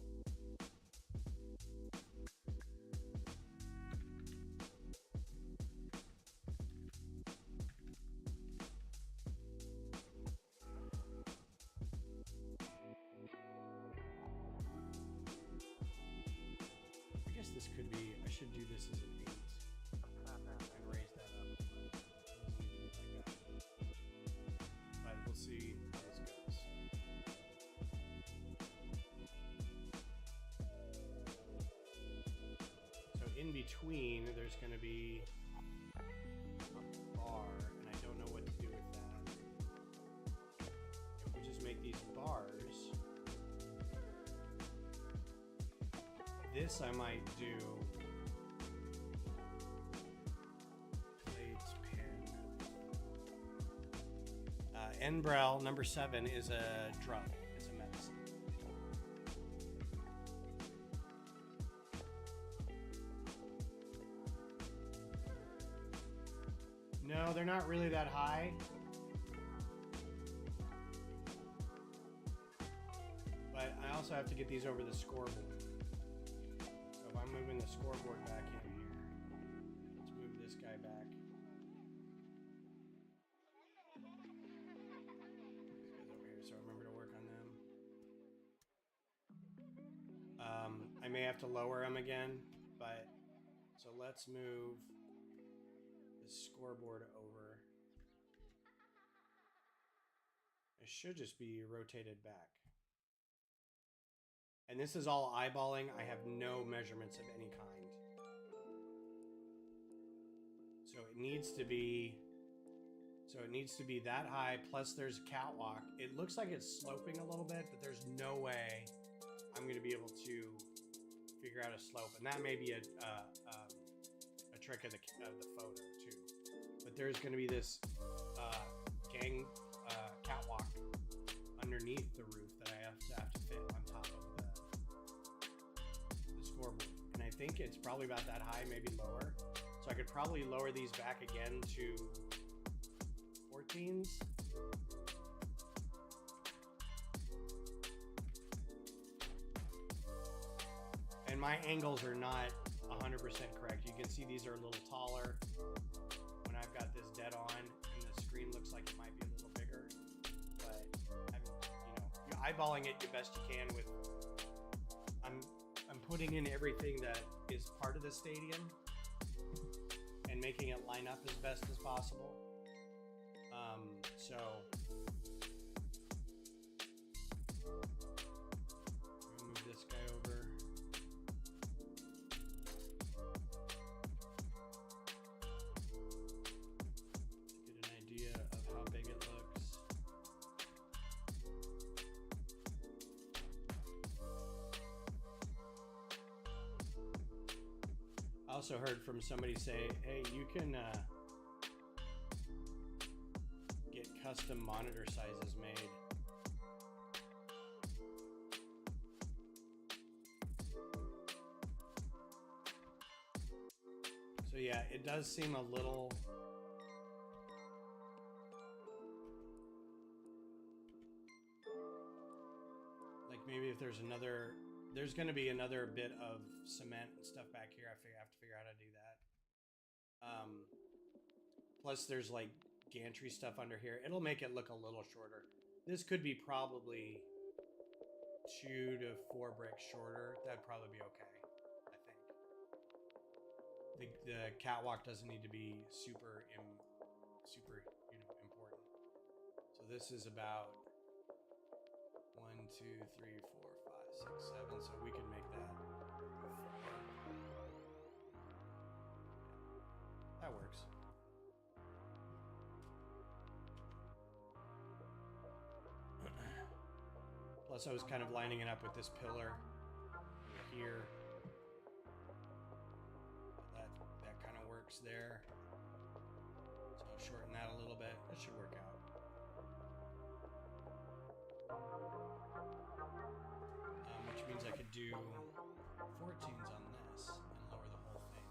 This could be, I should do this as an 8 and raise that up. But we'll see how this goes. So in between, there's going to be a bar, and I don't know what to do with that. If we just make these bars, this I might do plates, pin. Enbrel number 7 is a drug. It's a medicine. No, they're not really that high. But I also have to get these over the scoreboard. I'm moving the scoreboard back in here. Let's move this guy back. These guys over here, so remember to work on them. I may have to lower them again, but so let's move the scoreboard over. It should just be rotated back. And this is all eyeballing. I have no measurements of any kind. So it needs to be that high, plus there's a catwalk. It looks like it's sloping a little bit, but there's no way I'm going to be able to figure out a slope. And that may be a trick of the photo too. there's going to be this gang catwalk underneath the roof that I have to fit on top of the scoreboard. And I think it's probably about that high, maybe lower. So I could probably lower these back again to 14s. And my angles are not 100% correct. You can see these are a little taller when I've got this dead on, and the screen looks like it might be a little bigger. But you're eyeballing it the best you can with. I'm putting in everything that is part of the stadium and making it line up as best as possible. So we'll move this guy over. Get an idea of how big it looks. I also heard from somebody say, hey, you can get custom monitor sizes made. So yeah, it does seem a little like maybe if there's going to be another bit of cement and stuff back here. I have to figure out how to do that. Plus there's like gantry stuff under here. It'll make it look a little shorter. This could be probably 2 to 4 bricks shorter. That'd probably be okay, I think. The catwalk doesn't need to be super important. So this is about 1, 2, 3, 4, 5, 6, 7. So we can make that 4. That works. Plus I was kind of lining it up with this pillar here. That kind of works there. So I'll shorten that a little bit. That should work out. Which means I could do 14s on this and lower the whole thing.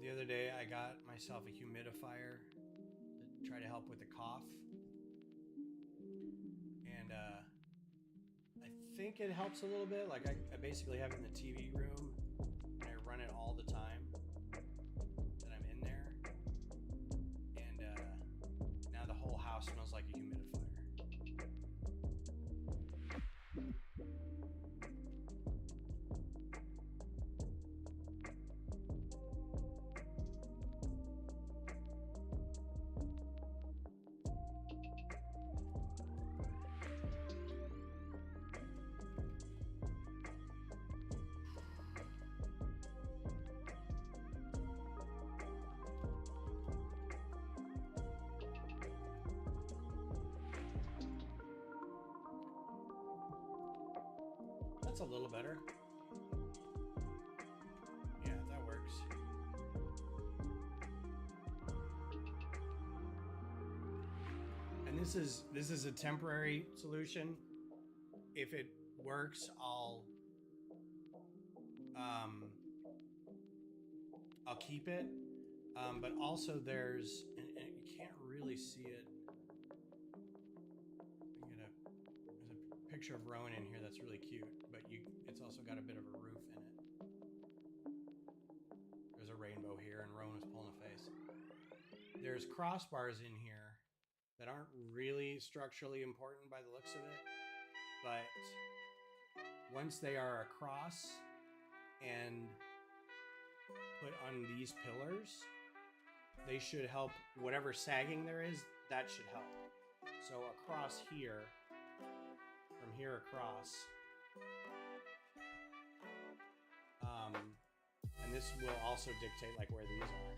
The other day I got myself a humidifier to try to help with the cough. And I think it helps a little bit. Like I basically have it in the TV room and I run it all the time that I'm in there. And now the whole house smells like a humidifier. That's a little better. Yeah, that works. And this is a temporary solution. If it works, I'll keep it. But also there's, and you can't really see it. There's a picture of Rowan in here that's really cute, but it's also got a bit of a roof in it. There's a rainbow here, and Rowan is pulling a face. There's crossbars in here that aren't really structurally important by the looks of it, but once they are across and put on these pillars, they should help whatever sagging there is, that should help. So across here, from here across, and this will also dictate like where these are.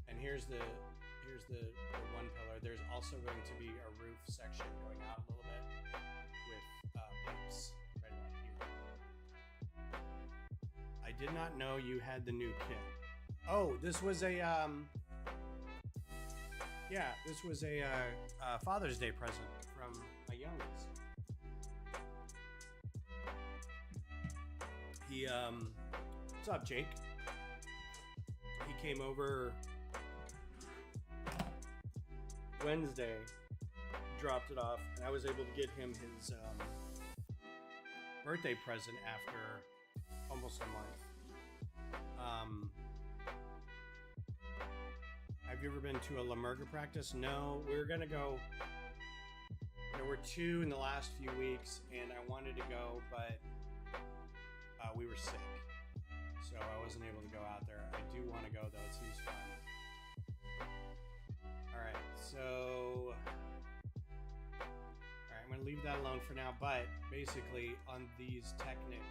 And here's the one pillar. There's also going to be a roof section going out a little bit with pipes right about here. I did not know you had the new kit. Oh, this was a yeah, this was a Father's Day present from my youngest. He what's up, Jake? He came over Wednesday, dropped it off, and I was able to get him his birthday present after almost a month. Have you ever been to a Lemurga practice? No, we were gonna go. There were 2 in the last few weeks, and I wanted to go, but we were sick, so I wasn't able to go out there. I do want to go though; it seems fun. All right, so I'm gonna leave that alone for now. But basically, on these Technic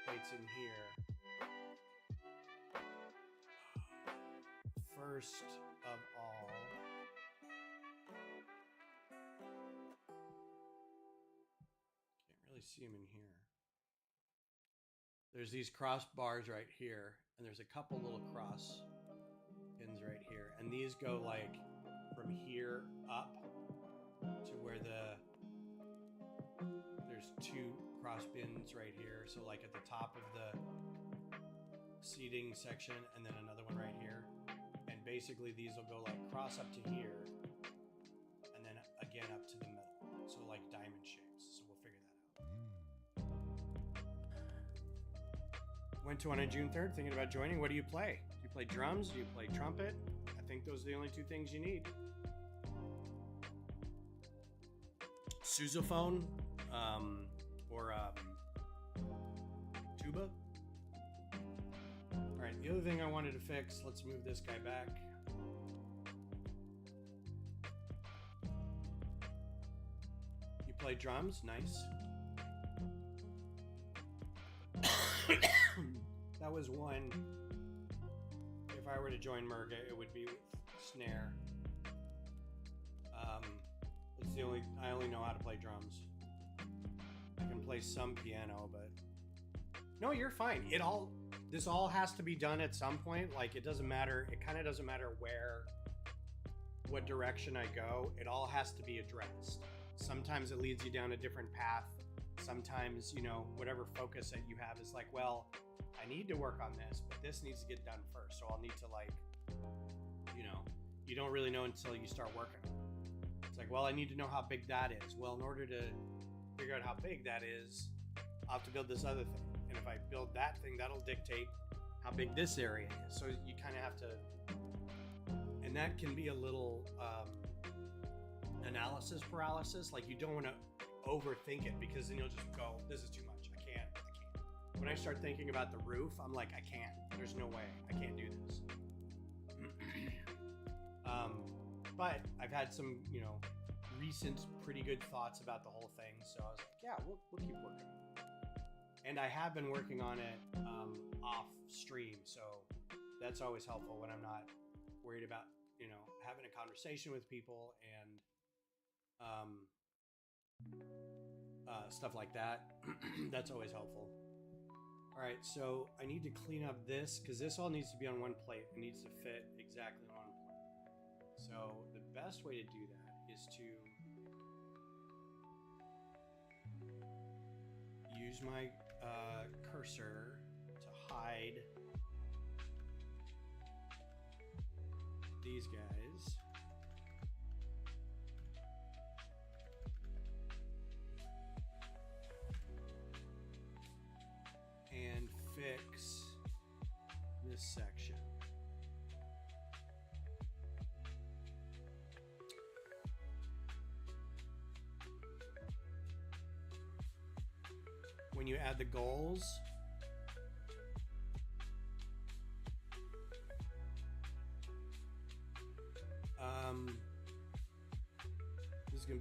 plates in here, first of all, can't really see them in here. There's these cross bars right here, and there's a couple little cross pins right here, and these go like from here up to where there's 2 cross pins right here. So like at the top of the seating section, and then another one right here. And basically these will go like cross up to here, and then again up to the middle. So like diamond shapes. So we'll figure that out. Went to one on June 3rd, thinking about joining. What do you play? Do you play drums? Do you play trumpet? I think those are the only 2 things you need. Sousaphone, or tuba. All right, the other thing I wanted to fix, let's move this guy back. You play drums? Nice. That was one. If I were to join Murga, it would be with snare. It's the only, I only know how to play drums. I can play some piano, but no, you're fine. This all has to be done at some point. Like it doesn't matter. It kind of doesn't matter what direction I go. It all has to be addressed. Sometimes it leads you down a different path. Sometimes, whatever focus that you have is like, well, I need to work on this, but this needs to get done first. So I'll need to you don't really know until you start working on it. It's like, well, I need to know how big that is. Well, in order to figure out how big that is, I'll have to build this other thing. And if I build that thing, that'll dictate how big this area is. So you kind of have to, and that can be a little analysis paralysis. Like you don't want to overthink it, because then you'll just go, this is too much. I can't. When I start thinking about the roof, I'm like, I can't. There's no way. I can't do this. But I've had some, recent pretty good thoughts about the whole thing. So I was like, yeah, we'll keep working on it. And I have been working on it off stream. So that's always helpful when I'm not worried about, having a conversation with people and stuff like that. That's always helpful. All right, so I need to clean up this because this all needs to be on one plate. It needs to fit exactly on one plate. So the best way to do that is to use my cursor to hide these guys. And fix this section. When you add the goals,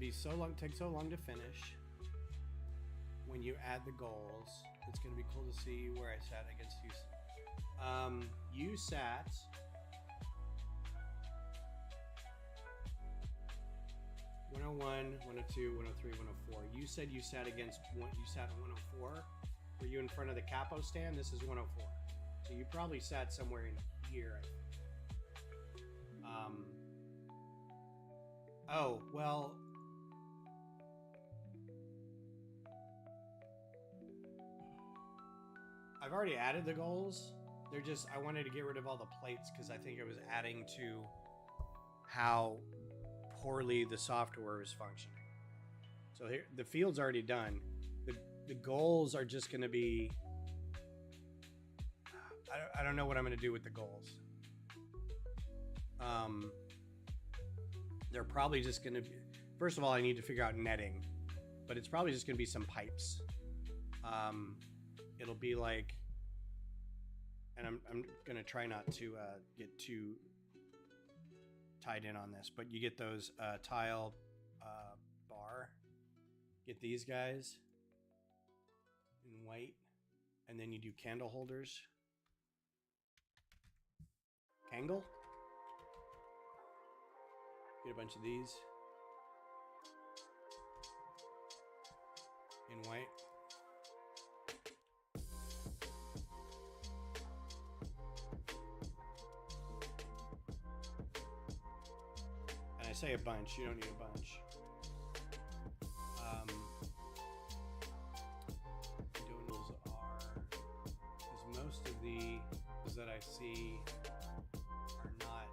be so long, take so long to finish. When you add the goals, it's going to be cool to see where I sat against you. You sat 101, 102, 103, 104. You said you sat against one. You sat at 104. Were you in front of the capo stand? This is 104. So you probably sat somewhere in here. Oh well. I've already added the goals. They're just, I wanted to get rid of all the plates because I think it was adding to how poorly the software is functioning. So here, the field's already done. The goals are just going to be, I don't know what I'm going to do with the goals. They're probably just going to be, first of all, I need to figure out netting, but it's probably just going to be some pipes. It'll be like, and I'm going to try not to get too tied in on this, but you get those tile bar, get these guys in white, and then you do candle holders. Kangle. Get a bunch of these in white. And I say a bunch, you don't need a bunch. Doodles are, because most of the that I see are not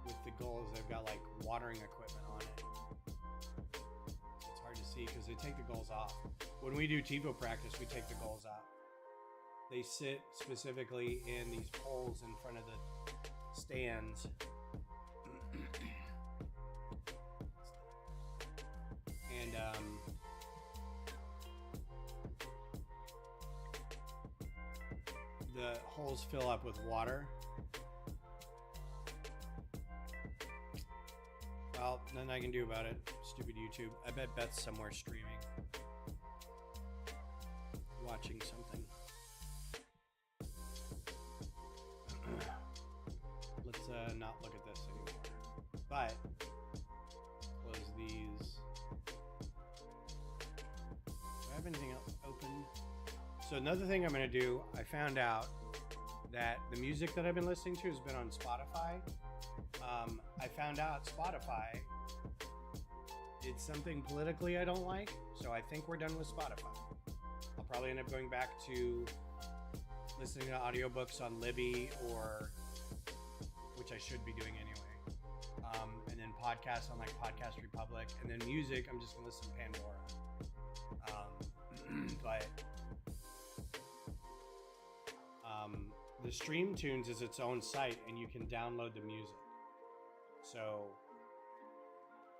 with the goals. They've got like watering equipment on it. It's hard to see because they take the goals off. When we do TiVo practice, we take the goals out. They sit specifically in these poles in front of the stands. And the holes fill up with water. Well, nothing I can do about it. Stupid YouTube. I bet Beth's somewhere streaming. Watching something. Let's not look at this anymore. But close these. Do I have anything else open? So another thing I'm going to do, I found out that the music that I've been listening to has been on Spotify. I found out Spotify did something politically I don't like, so I think we're done with Spotify. I'll probably end up going back to listening to audiobooks on Libby, or which I should be doing anyway, and then podcasts on like Podcast Republic, and then music I'm just gonna listen to Pandora. But the Stream Tunes is its own site, and you can download the music. So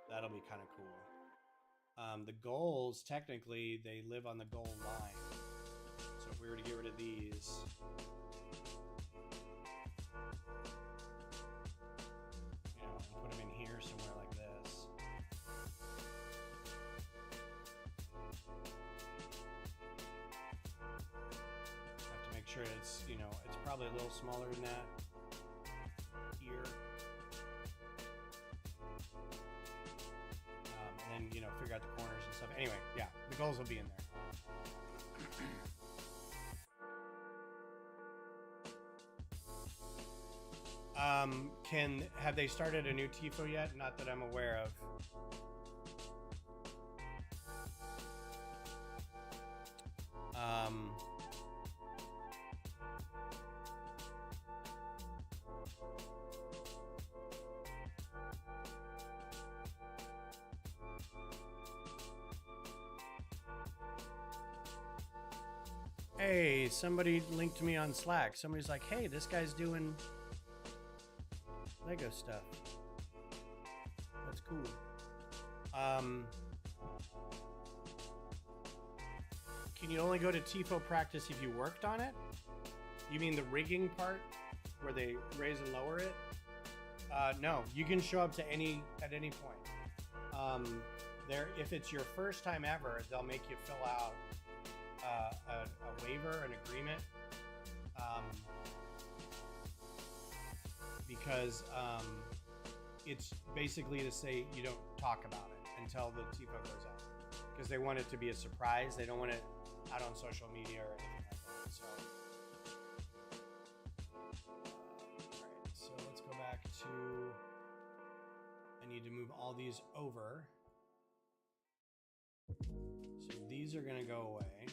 that'll be kind of cool. The goals, technically, they live on the goal line. So if we were to get rid of these, you know, and put them in here somewhere like this. Have to make sure it's, you know, it's probably a little smaller than that here. And then, you know, figure out the corners and stuff. Anyway, yeah, the goals will be in there. Have they started a new TIFO yet? Not that I'm aware of. Hey, somebody linked me on Slack. Somebody's like, hey, this guy's doing Lego stuff. That's cool. Can you only go to TIFO practice if you worked on it? You mean the rigging part where they raise and lower it? No, you can show up to at any point. if it's your first time ever, they'll make you fill out a waiver, an agreement, because it's basically to say you don't talk about it until the TIFO goes out, because they want it to be a surprise. They don't want it out on social media or anything like that. So, right, so let's go back to, I need to move all these over. So these are going to go away.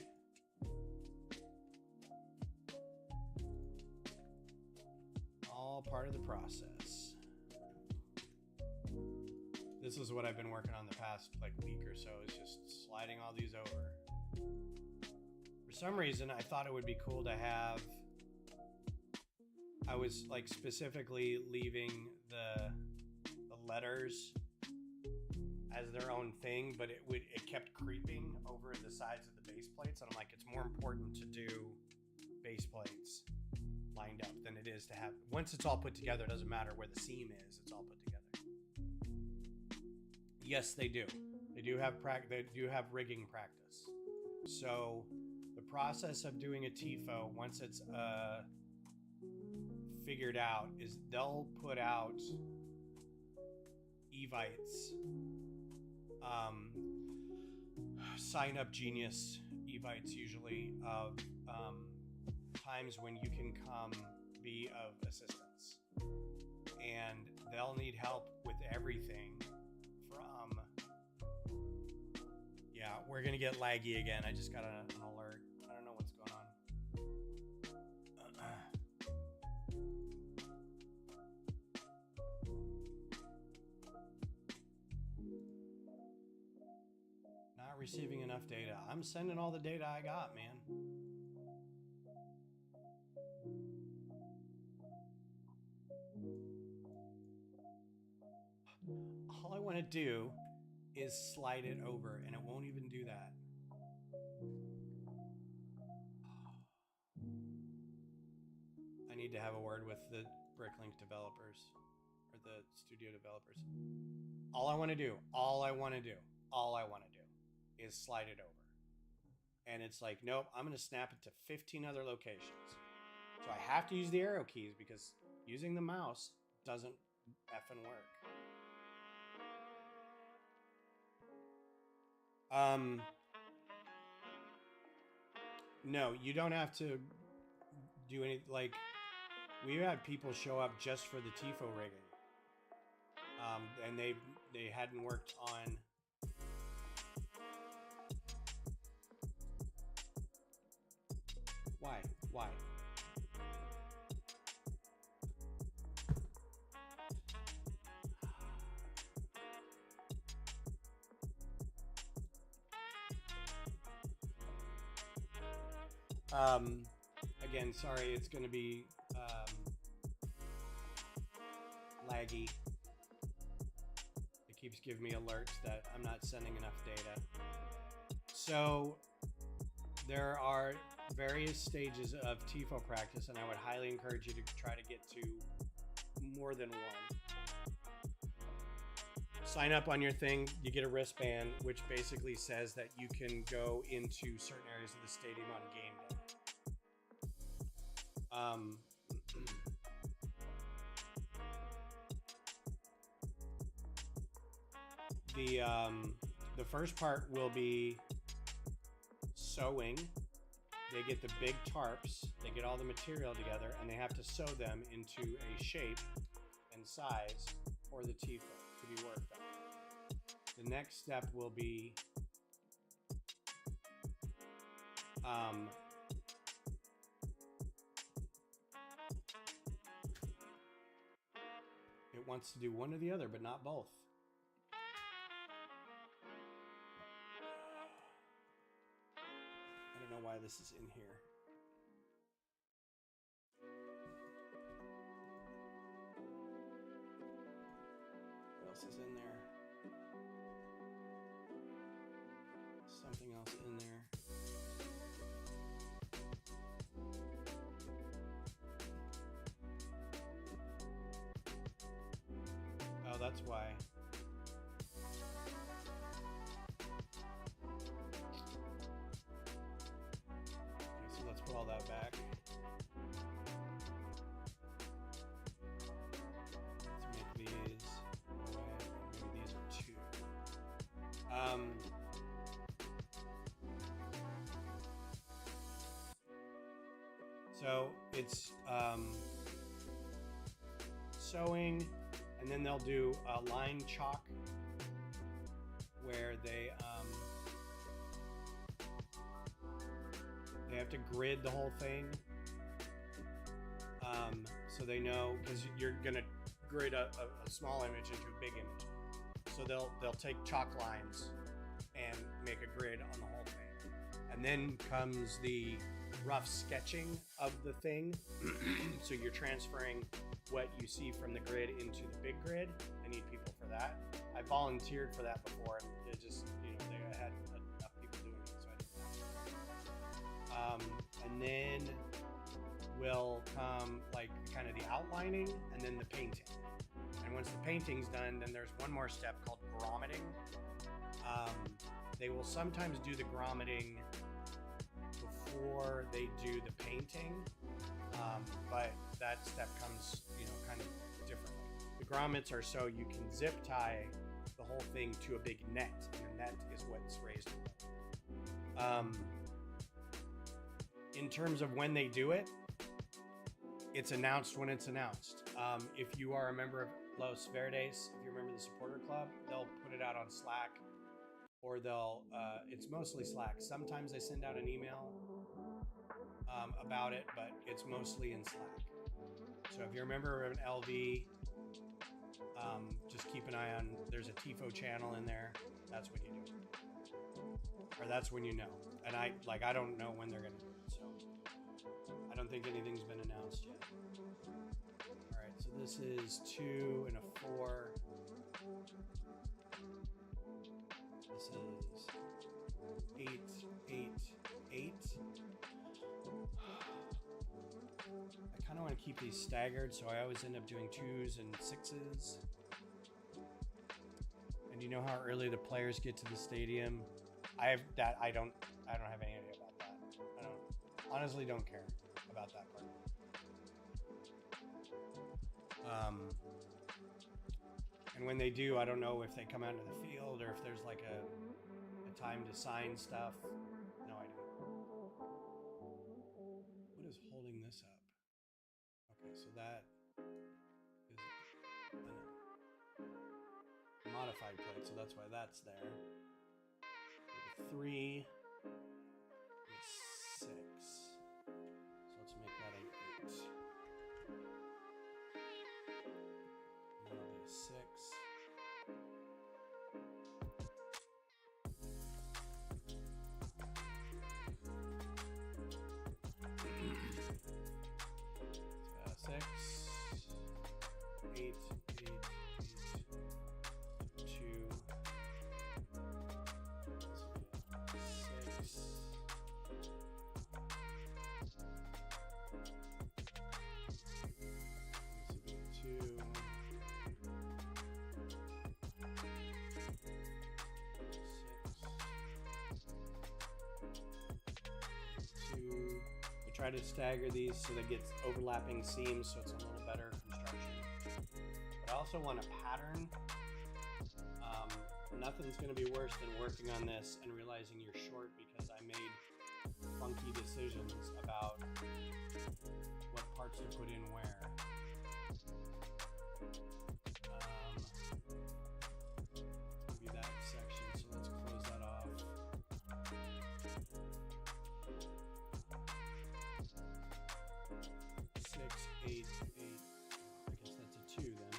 All part of the process. This is what I've been working on the past like week or so, is just sliding all these over. For some reason, I thought it would be cool to have, I was like specifically leaving the letters as their own thing, but it kept creeping over the sides of the base plates, and I'm like, it's more important to do base plates lined up than it is to have, once it's all put together, it doesn't matter where the seam is, it's all put together. Yes, they do. They do have rigging practice. So the process of doing a TIFO, once it's figured out, is they'll put out evites, sign up genius evites usually, of times when you can come be of assistance, and they'll need help with everything from, yeah, we're gonna get laggy again. I just got an alert. I don't know what's going on. Not receiving enough data. I'm sending all the data I got, man. All I want to do is slide it over, and it won't even do that. I need to have a word with the Bricklink developers, or the studio developers. All I want to do is slide it over. And it's like, nope, I'm going to snap it to 15 other locations. So I have to use the arrow keys, because using the mouse doesn't effing work. No, you don't have to do any, like, we had people show up just for the TIFO rigging. And they hadn't worked on, why? Again, sorry, it's going to be laggy. It keeps giving me alerts that I'm not sending enough data. So there are various stages of TIFO practice, and I would highly encourage you to try to get to more than one. Sign up on your thing, you get a wristband, which basically says that you can go into certain areas of the stadium on game day. The first part will be sewing. They get the big tarps, they get all the material together, and they have to sew them into a shape and size for the TIFO to be worked on. The next step will be it wants to do one or the other, but not both. I don't know why this is in here. What else is in there? Something else in there. Oh, that's why. that back. Let's make these. Maybe these are 2. So it's sewing, and then they'll do a line chalk where they have to grid the whole thing, so they know, because you're gonna grid a small image into a big image. So they'll take chalk lines and make a grid on the whole thing, and then comes the rough sketching of the thing. So you're transferring what you see from the grid into the big grid. I need people for that. I volunteered for that before, and it just, you know, they had enough people doing it, so I didn't. And then will come like kind of the outlining, and then the painting. And once the painting's done, then there's one more step called grommeting. They will sometimes do the grommeting before they do the painting, but that step comes, you know, kind of differently. The grommets are so you can zip tie the whole thing to a big net, and the net is what's raised above. In terms of when they do it, it's announced when it's announced. If you are a member of Los Verdes, if you're a member of the supporter club, they'll put it out on Slack, or they'll, it's mostly Slack. Sometimes they send out an email about it, but it's mostly in Slack. So if you're a member of an LV, just keep an eye on, there's a TIFO channel in there. That's when you do it. Or that's when you know. And I don't know when they're going to do it. So I don't think anything's been announced yet. All right, so this is 2 and a 4. This is 8, 8, 8. I kind of want to keep these staggered, so I always end up doing 2s and 6s. And you know how early the players get to the stadium? I don't have any idea about that. I honestly don't care about that part. And when they do, I don't know if they come out into the field or if there's like a time to sign stuff. No idea. What is holding this up? Okay, so that is a modified plate, so that's why that's there. 3 and 6. So let's make that an 8. And that'll be a 6. So 6, 8, 8, 8, 2. Try to stagger these so they get overlapping seams, so it's a little better construction. But I also want a pattern. Nothing's going to be worse than working on this and realizing you're short because I made funky decisions about what parts to put in where. Maybe that section, so let's close that off. 6, 8, 8. I guess that's a 2 then.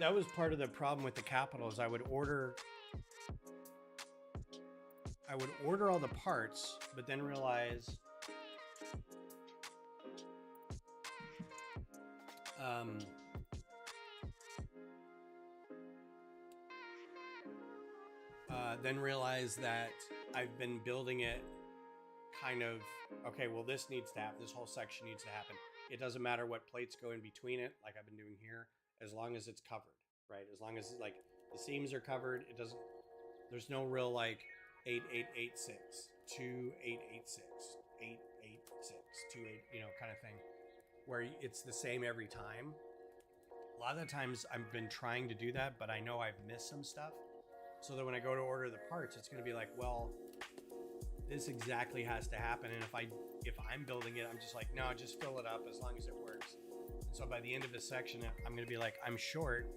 That was part of the problem with the Capitals. I would order all the parts, but then realize that I've been building it kind of, okay, well, this needs to happen. This whole section needs to happen. It doesn't matter what plates go in between it, like I've been doing here, as long as it's covered, right? As long as like the seams are covered, it doesn't, There's no real like 8886, 2886, 886, 28, you know, kind of thing, where it's the same every time. A lot of the times I've been trying to do that, but I know I've missed some stuff. So that when I go to order the parts, it's going to be like, well, this exactly has to happen. And if I'm building it, I'm just like, no, just fill it up as long as it works. And so by the end of the section, I'm going to be like, I'm short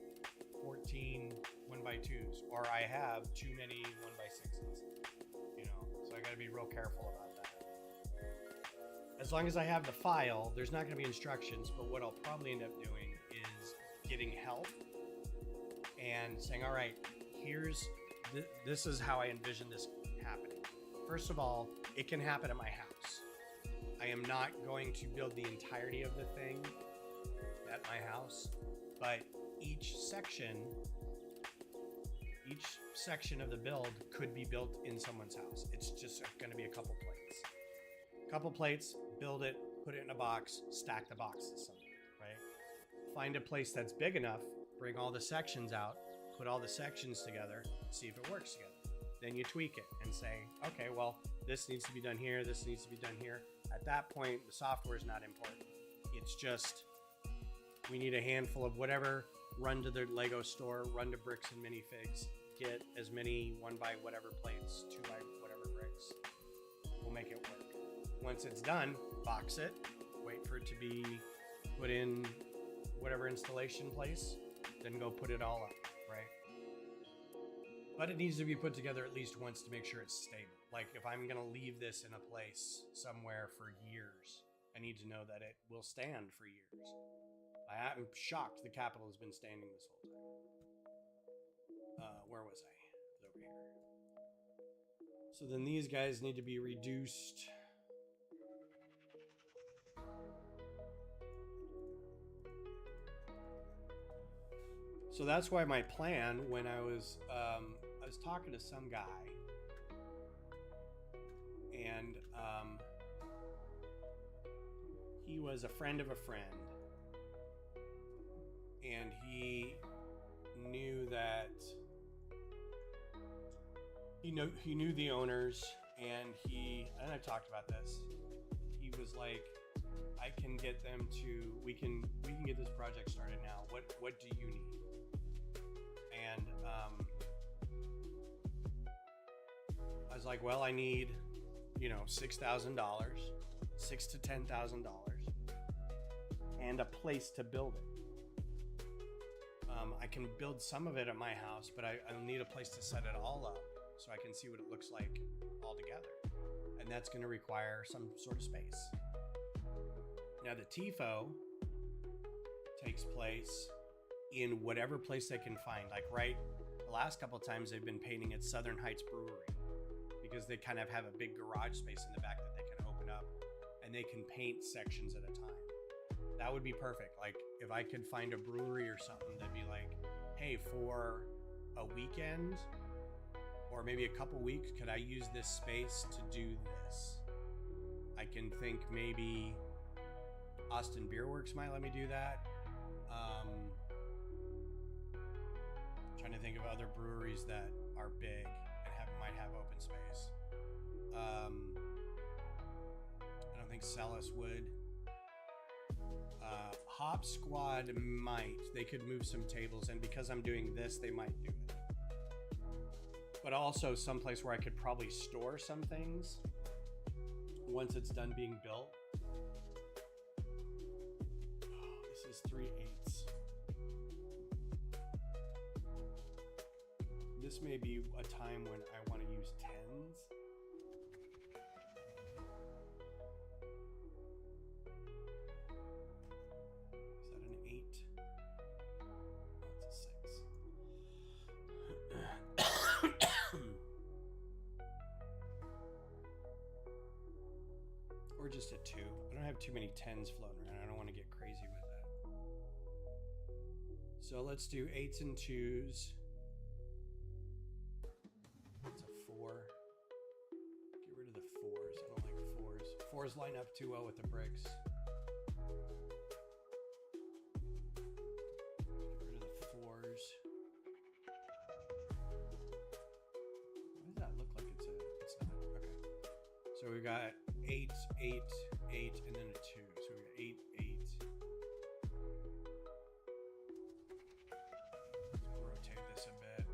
14 1x2s, or I have too many 1x6s, you know, so I got to be real careful about that. As long as I have the file, there's not going to be instructions, but what I'll probably end up doing is getting help and saying, all right, this is how I envision this happening. First of all, it can happen at my house. I am not going to build the entirety of the thing at my house, but each section of the build could be built in someone's house. It's just going to be a couple plates, build it, put it in a box, stack the boxes somewhere, right? Find a place that's big enough, bring all the sections out, put all the sections together, see if it works together. Then you tweak it and say, okay, well, this needs to be done here, this needs to be done here. At that point, the software is not important. It's just, we need a handful of whatever, run to the Lego store, run to Bricks and Minifigs, get as many 1x whatever plates, 2x whatever bricks. We'll make it work. Once it's done, box it, wait for it to be put in whatever installation place, then go put it all up, right? But it needs to be put together at least once to make sure it's stable. Like if I'm gonna leave this in a place somewhere for years, I need to know that it will stand for years. I'm shocked the Capitol has been standing this whole time. Where was I? It was over here. So then these guys need to be reduced. So that's why my plan, when I was talking to some guy, and he was a friend of a friend, and he knew that he knew the owners, and I talked about this. He was like, I can get them to, we can get this project started now. What do you need? And I was like, well, I need, $6,000, $6,000 to $10,000, and a place to build it. I can build some of it at my house, but I'll need a place to set it all up so I can see what it looks like all together. And that's going to require some sort of space. Now the TIFO takes place in whatever place they can find. Like the last couple of times they've been painting at Southern Heights Brewery because they kind of have a big garage space in the back that they can open up and they can paint sections at a time. That would be perfect. Like if I could find a brewery or something that'd be like, hey, for a weekend or maybe a couple weeks, could I use this space to do this? I can think maybe Austin Beer Works might let me do that. Trying to think of other breweries that are big and might have open space. I don't think Celis would. Hop Squad might. They could move some tables, and because I'm doing this, they might do it. But also someplace where I could probably store some things once it's done being built. This is 3/8. This may be a time when I want to use 10s. Is that an 8? That's a 6. Or just a 2. I don't have too many 10s floating around. I don't want to get crazy with that. So let's do 8s and 2s. That's a 4. Get rid of the 4s. I don't like 4s. 4s line up too well with the bricks. Get rid of the 4s. So we've got 8, 8, 8, and then a 2. So we've got 8, 8. Let's rotate this a bit.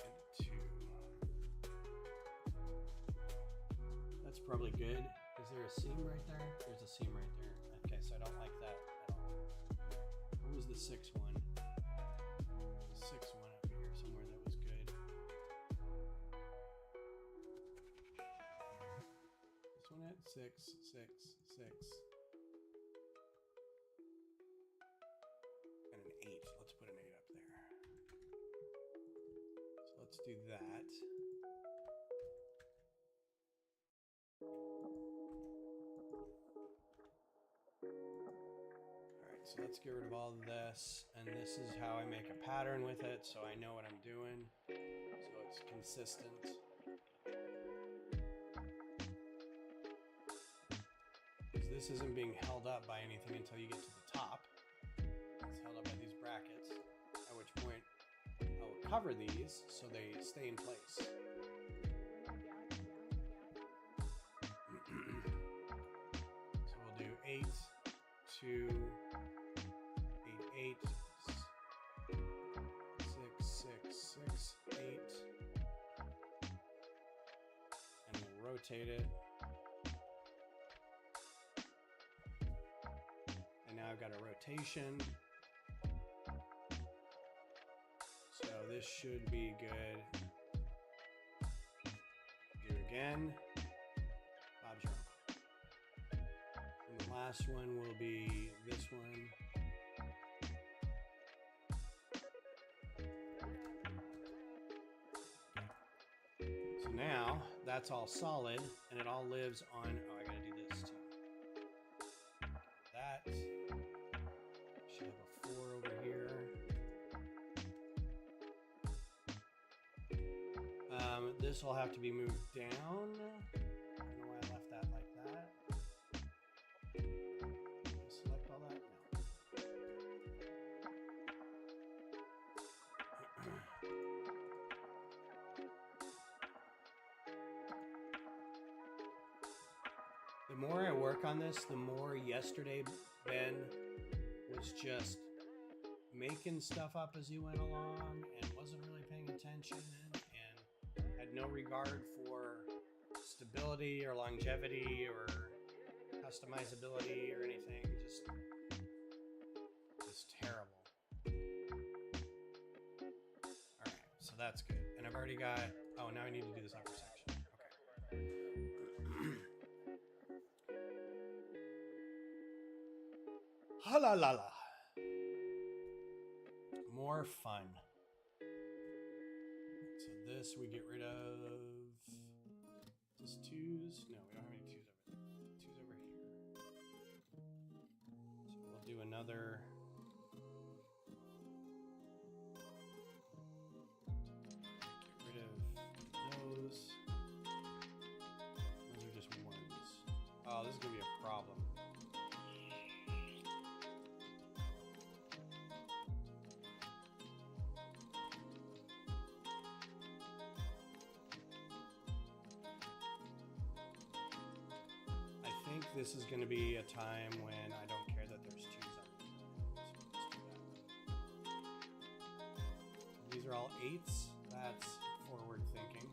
And 2. That's probably good. Is there a seam right there? There's a seam right there. Okay, so I don't like that at all. What was the 6 one? The 6 one up here somewhere that was good. This one at 6, 6, 6. And an 8. Let's put an 8 up there. So let's do that. So let's get rid of all of this, and this is how I make a pattern with it, so I know what I'm doing, so it's consistent. Because this isn't being held up by anything until you get to the top. It's held up by these brackets, at which point I'll cover these so they stay in place. So we'll do 8, 2, 8, 6, 6, 6, 8, and we'll rotate it. And now I've got a rotation. So this should be good. Do it again. Bob's your uncle. And the last one will be this one. Now that's all solid and it all lives on, oh, I gotta do this too. That should have a 4 over here. This will have to be moved down. I don't know why I left that like that. Select all that? No. The more I work on this, the more yesterday Ben was just making stuff up as he went along and wasn't really paying attention and had no regard for stability or longevity or customizability or anything. Just terrible. All right, so that's good. And I've already got, oh, now I need to do this upper section. Okay. Ha la la la. More fun. So this we get rid of. Just 2s? No, we don't have any 2s over there. 2s over here. So we'll do another. Get rid of those. Those are just 1s. Oh, this is gonna be a problem. I think this is going to be a time when I don't care that there's 2s up there. So let's do that. These are all 8s. That's forward thinking.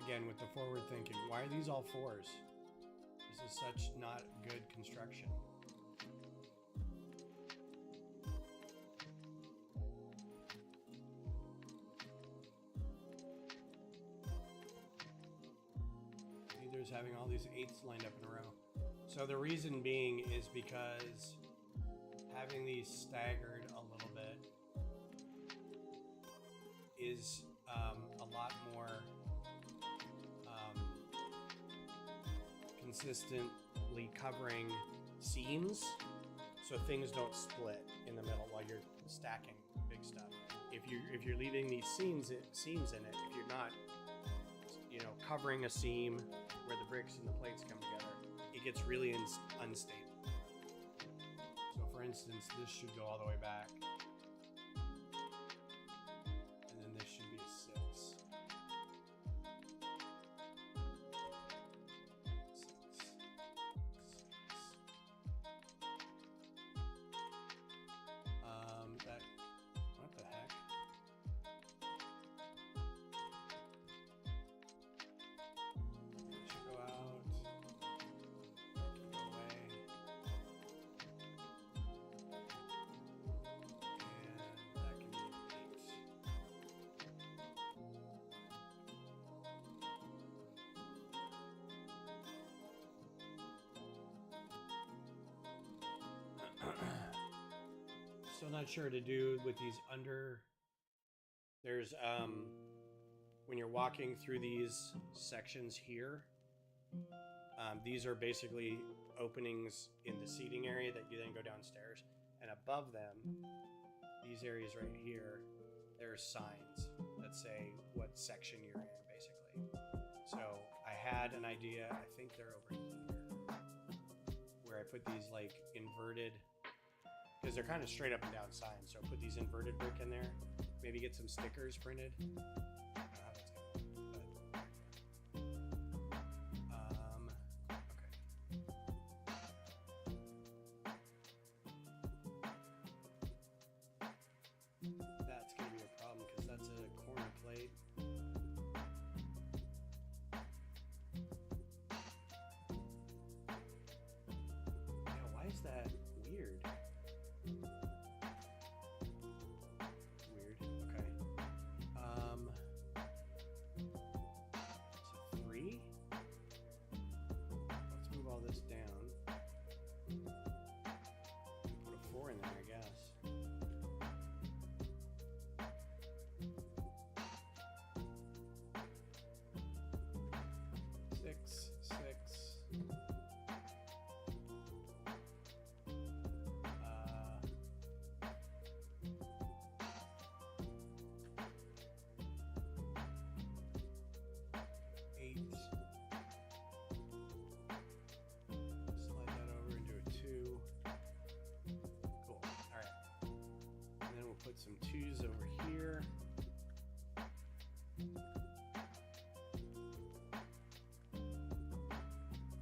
Again, with the forward thinking, why are these all 4s? This is such not good construction. Either's having all these 8s lined up in a row. So the reason being is because having these staggered a little bit is a lot more consistently covering seams, so things don't split in the middle while you're stacking big stuff. If you're leaving these seams in it, if you're not, you know, covering a seam where the bricks and the plates come together, it gets really unstable. So for instance, this should go all the way back. And then this should be a 6. What the heck? It should go out. Go away. And that can be 8. Still not sure what to do with these under. There's when you're walking through these sections here, these are basically openings in the seating area that you then go downstairs, and above them, these areas right here, there's signs that say what section you're in, basically. So I had an idea, I think they're over here, where I put these like inverted, because they're kind of straight up and down signs. So put these inverted brick in there. Maybe get some stickers printed. I don't know how that's going, but okay. That's gonna be a problem because that's a corner plate. Yeah, why is that weird? Put some 2s over here.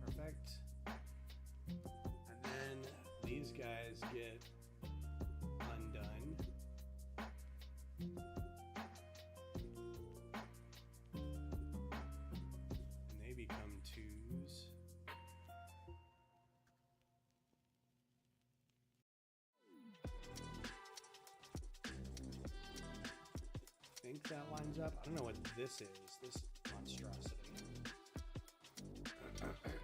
Perfect. And then these guys get undone. And they become 2s. I think that lines up. I don't know what this is, this monstrosity. I don't like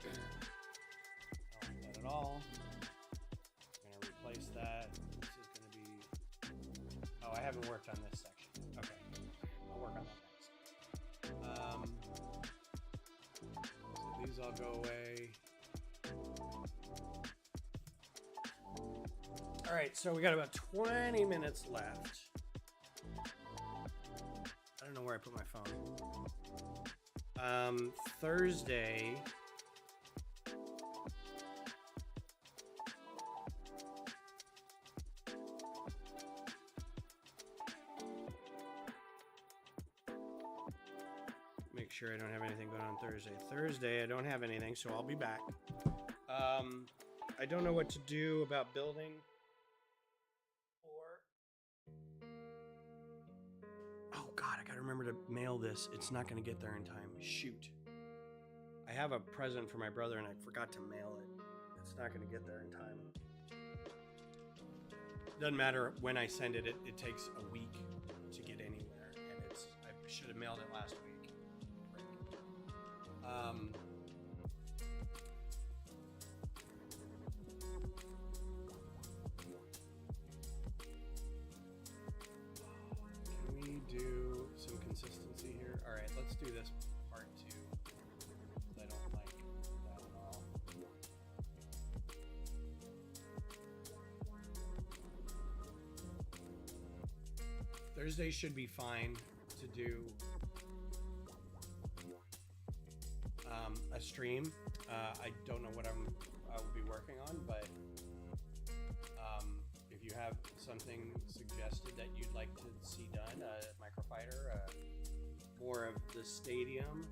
that at all. I'm going to replace that. This is going to be... Oh, I haven't worked on this section. Okay. I'll work on that next. So these all go away. All right, so we got about 20 minutes left. I don't know where I put my phone. Thursday. Make sure I don't have anything going on Thursday. Thursday, I don't have anything, so I'll be back. I don't know what to do about building. Remember to mail this. It's not going to get there in time. Shoot. I have a present for my brother and I forgot to mail it. It's not going to get there in time. Doesn't matter when I send it. It takes a week to get anywhere, and I should have mailed it last week. Can we do some consistency here? All right, let's do this part too. I don't like that at all. Thursday should be fine to do a stream. I don't know what I will be working on, but if you have something suggested that you'd like to see done, microfighter, more of the stadium,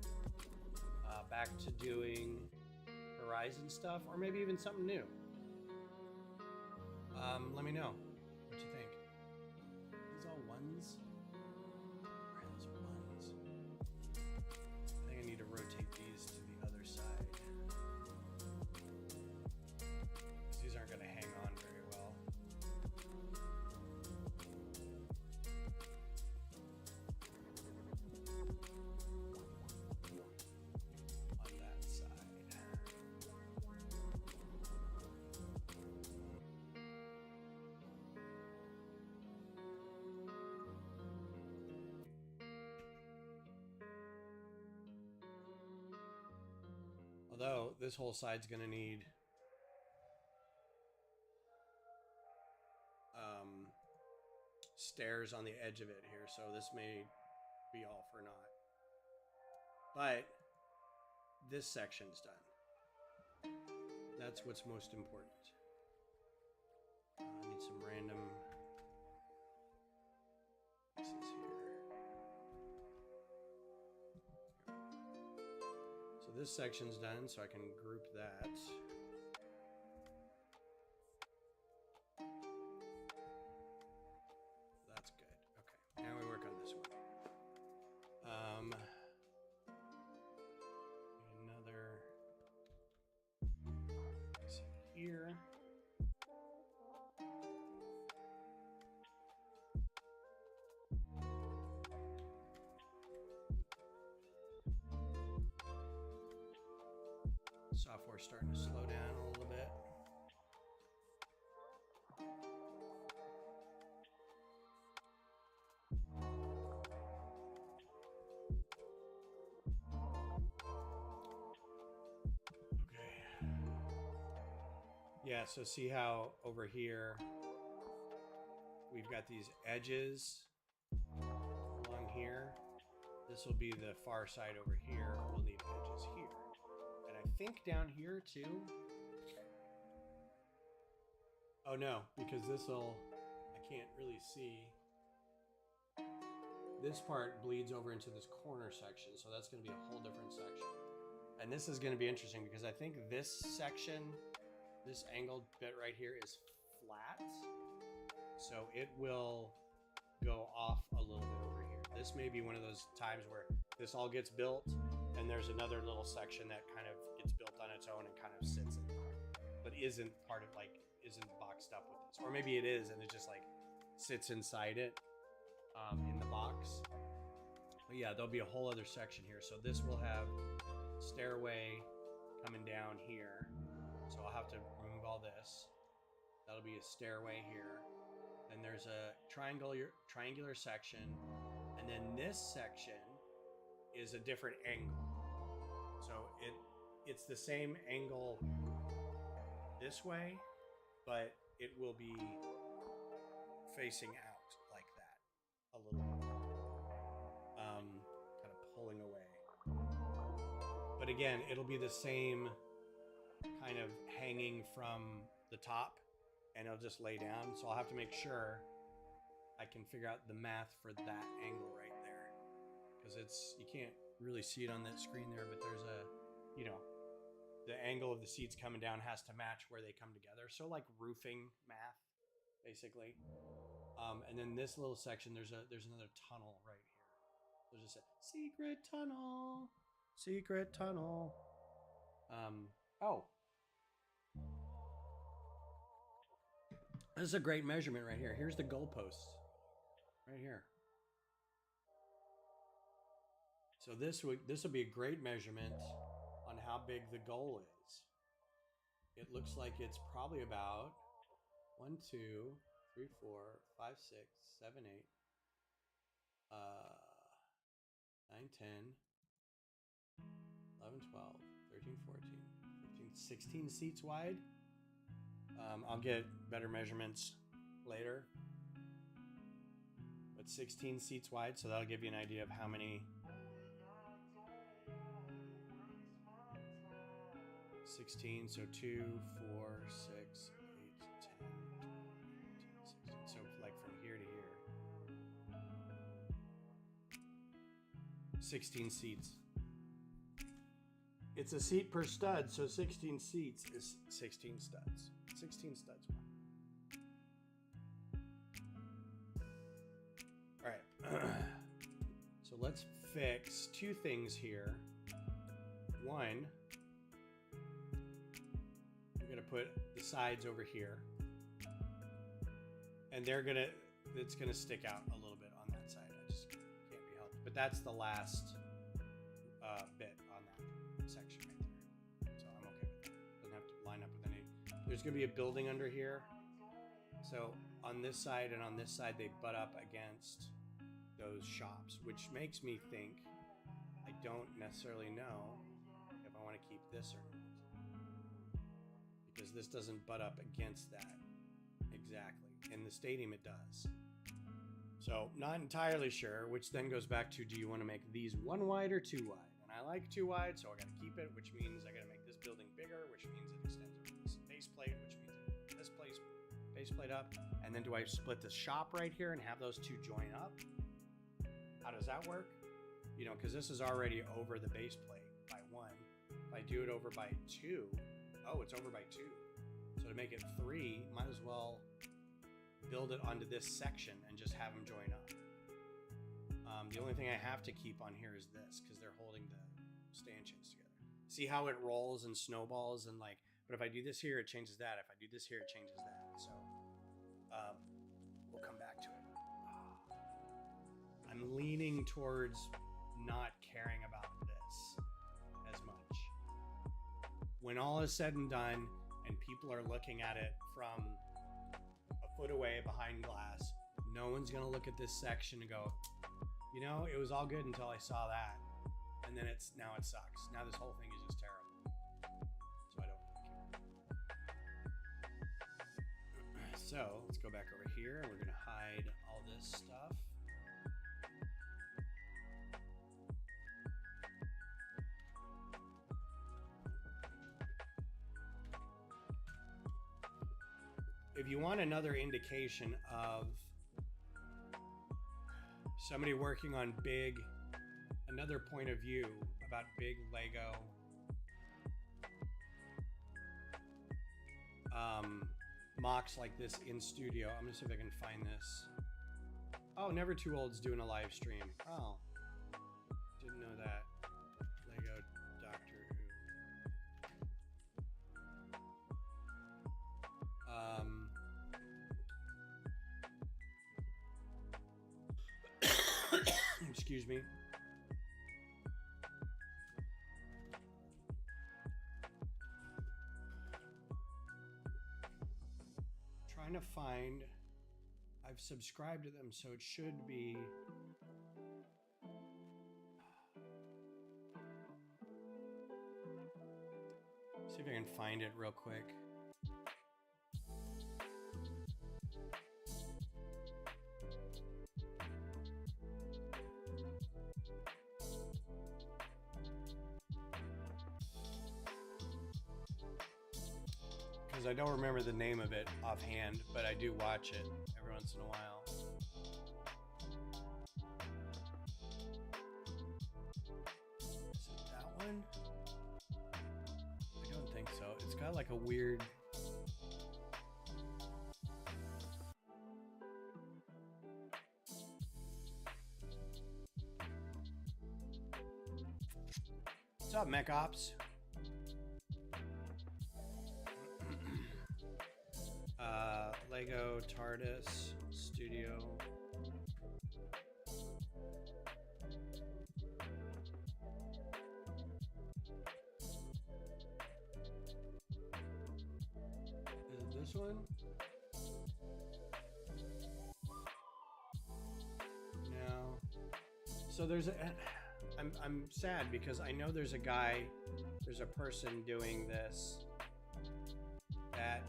back to doing Horizon stuff, or maybe even something new. Let me know what you think. Are these all ones? Where are those ones? I think I need to rotate these to the other side. Because these aren't going to hang on very well. On that side. Although this whole side's going to need stairs on the edge of it here, so this may be all for naught. But this section's done. That's what's most important. I need some random pieces here. So this section's done, so I can group that. That's good. Okay, now we work on this one. Another piece here. Software's starting to slow down a little bit. Okay. Yeah, so see how over here we've got these edges along here. This will be the far side over here. We'll need edges here. I think down here too. Oh no, because this'll, I can't really see. This part bleeds over into this corner section, so that's going to be a whole different section. And this is going to be interesting because I think this section, this angled bit right here is flat. So it will go off a little bit over here. This may be one of those times where this all gets built and there's another little section that kind of gets built on its own and kind of sits in there, but isn't part of, like, isn't boxed up with this. Or maybe it is and it just like sits inside it in the box. But yeah, there'll be a whole other section here. So this will have stairway coming down here. So I'll have to remove all this. That'll be a stairway here. Then there's a triangular section. And then this section is a different angle. So it's the same angle this way, but it will be facing out like that a little bit. Kind of pulling away. But again, it'll be the same kind of hanging from the top and it'll just lay down. So I'll have to make sure I can figure out the math for that angle right there. Because you can't really see it on that screen there, but there's a, you know, the angle of the seats coming down has to match where they come together. So like roofing math, basically. And then this little section, there's another tunnel right here. There's just a secret tunnel, secret tunnel. Oh, this is a great measurement right here. Here's the goalposts right here. So this will be a great measurement on how big the goal is. It looks like it's probably about 1, 2, 3, 4, 5, 6, 7, 8, 9, 10, 11, 12, 13, 14, 15, 16 seats wide. I'll get better measurements later. But 16 seats wide, so that'll give you an idea of how many 16, so 2, 4, 6, 8, 10, 15, 16. So like from here to here. 16 seats. It's a seat per stud, so 16 seats is 16 studs. 16 studs. All right. So let's fix two things here. One, we're gonna put the sides over here, and it's gonna stick out a little bit on that side. I just can't be helped. But that's the last bit on that section right there. So I'm okay with that. Doesn't have to line up with any. There's gonna be a building under here. So on this side and on this side, they butt up against those shops, which makes me think I don't necessarily know if I want to keep this or not, because this doesn't butt up against that exactly. In the stadium it does. So not entirely sure, which then goes back to, do you want to make these 1 wide or 2 wide? And I like 2 wide, so I got to keep it, which means I got to make this building bigger, which means it extends over this base plate, which means this base plate up. And then do I split the shop right here and have those two join up? How does that work? You know, because this is already over the base plate by 1. If I do it over by 2, oh, it's over by 2. So to make it 3, might as well build it onto this section and just have them join up. The only thing I have to keep on here is this, because they're holding the stanchions together. See how it rolls and snowballs and like, but if I do this here, it changes that. If I do this here, it changes that. So we'll come back to it. I'm leaning towards not caring about this as much. When all is said and done and people are looking at it from a foot away behind glass, no one's going to look at this section and go, you know, it was all good until I saw that. And then now it sucks. Now this whole thing is just terrible. So I don't care. So let's go back over here and we're going to hide all this stuff. If you want another indication of somebody working on another point of view about big Lego MOCs like this in studio, I'm gonna see if I can find this. Oh, Never Too Old's doing a live stream. Oh, didn't know that. Lego Doctor Who. Excuse me. Trying to find. I've subscribed to them, so it should be. See if I can find it real quick. Because I don't remember the name of it offhand, but I do watch it every once in a while. Is it that one? I don't think so. It's got like a weird... What's up, Mech Ops? Lego TARDIS Studio. Is it this one? No. So there's a... I'm sad because I know there's a person doing this that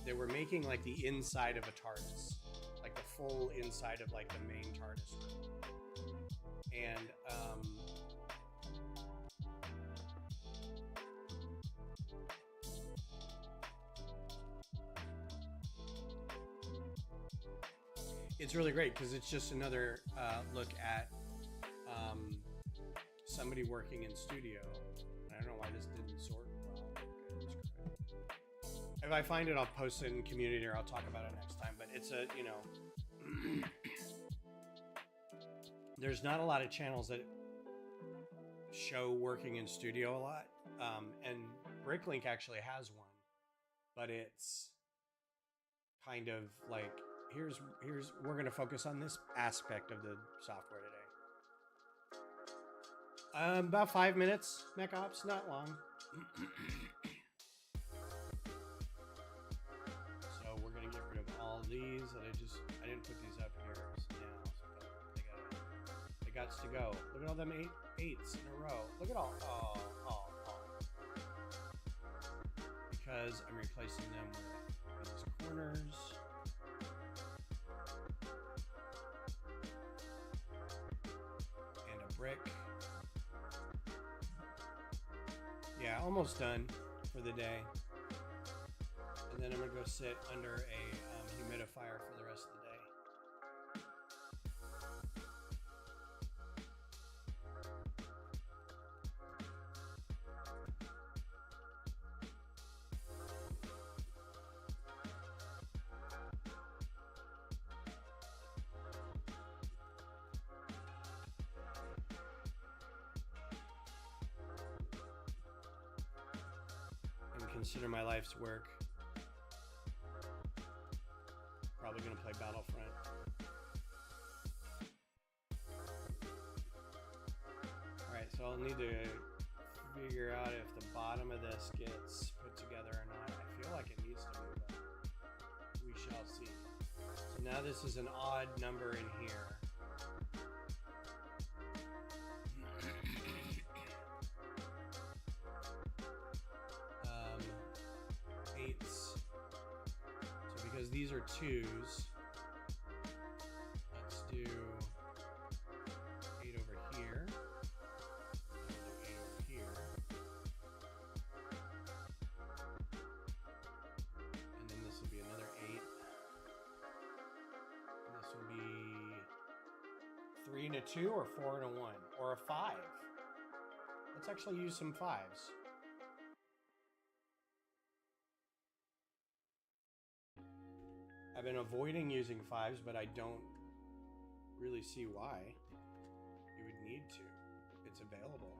they were making like the inside of a TARDIS, like the full inside of like the main TARDIS room. And it's really great because it's just another look at somebody working in studio. I don't know why this didn't sort well. If I find it, I'll post it in community or I'll talk about it next time. But it's a, you know, there's not a lot of channels that show working in studio a lot. And Bricklink actually has one, but it's kind of like, we're going to focus on this aspect of the software today. About 5 minutes, Mech Ops, not long. So we're going to get rid of all these that I didn't put these up here now. So they got to go. Look at all them eights in a row. Look at all. Oh. Because I'm replacing them with these corners. And a brick. Yeah, almost done for the day. And then I'm gonna go sit under a humidifier for the rest of the day. Consider my life's work. Probably gonna play Battlefront. Alright, so I'll need to figure out if the bottom of this gets put together or not. I feel like it needs to move up. We shall see. So now this is an odd number in here. These are twos. Let's do 8 over here. We'll do 8 over here. And then this will be another 8. And this will be 3 and a 2 or 4 and a 1 or a 5. Let's actually use some 5s. I've been avoiding using 5s, but I don't really see why you would need to. It's available.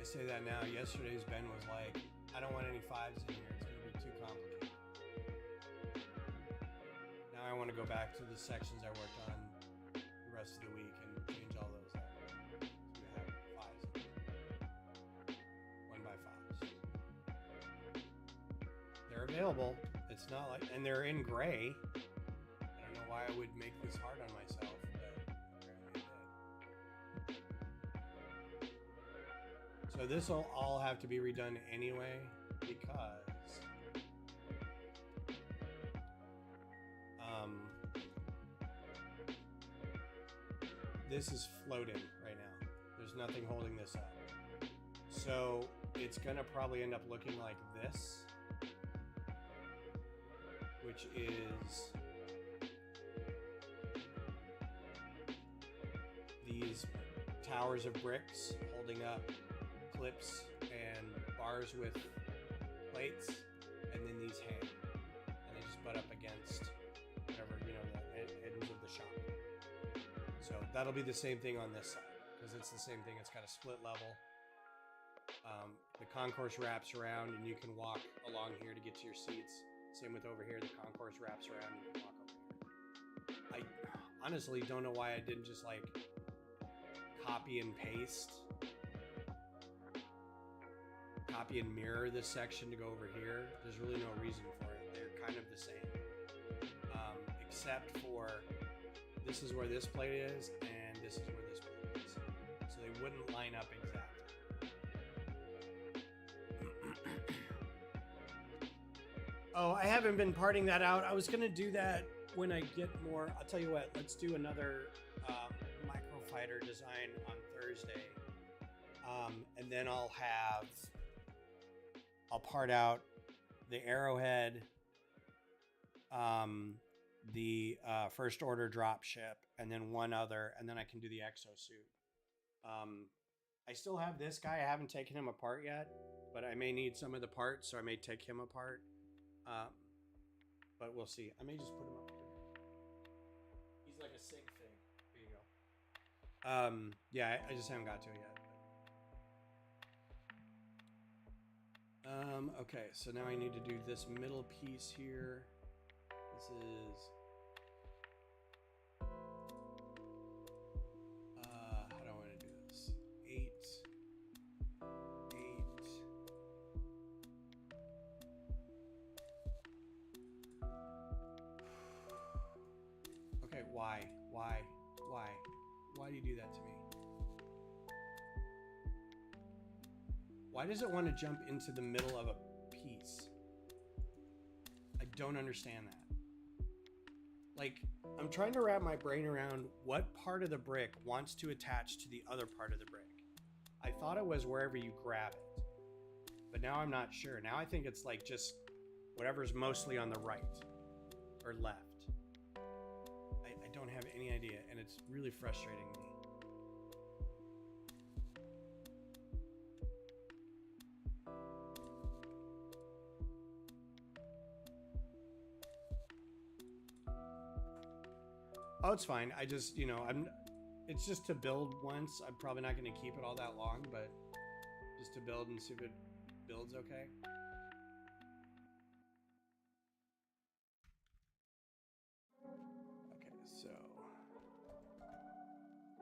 Say that now. Yesterday's Ben was like, I don't want any 5s in here. It's going to be too complicated. Now I want to go back to the sections I worked on the rest of the week and change all those out. So we have 5s in here. 1 by 5s. They're available. It's not like, and they're in gray. I don't know why I would make this hard on myself. So this will all have to be redone anyway because this is floating right now. There's nothing holding this up. So it's gonna probably end up looking like this, which is these towers of bricks holding up clips and bars with plates, and then these hang, and they just butt up against whatever, you know, the ends of the shop. So that'll be the same thing on this side because it's the same thing. It's got a split level. The concourse wraps around, and you can walk along here to get to your seats. Same with over here. The concourse wraps around, and you can walk over here. I honestly don't know why I didn't just like copy and paste. Copy and mirror this section to go over here. There's really no reason for it. They're kind of the same, except for this is where this plate is and this is where this plate is. So they wouldn't line up exactly. Oh, I haven't been parting that out. I was going to do that when I get more. I'll tell you what, let's do another microfighter design on Thursday. And then I'll part out the arrowhead, the first order drop ship, and then one other, and then I can do the exosuit. I still have this guy. I haven't taken him apart yet, but I may need some of the parts, so I may take him apart. But we'll see. I may just put him up here. He's like a sig fig. Here you go. Yeah, I just haven't got to it yet. Okay, so now I need to do this middle piece here. This is... how do I want to do this? 8. Okay, why? Why do you do that to me? Why does it want to jump into the middle of a piece? I don't understand that. Like, I'm trying to wrap my brain around what part of the brick wants to attach to the other part of the brick. I thought it was wherever you grab it, but now I'm not sure. Now I think it's like just whatever's mostly on the right or left. I don't have any idea, and it's really frustrating me. Oh, it's fine. I just, it's just to build once. I'm probably not going to keep it all that long, but just to build and see if it builds okay. Okay, so.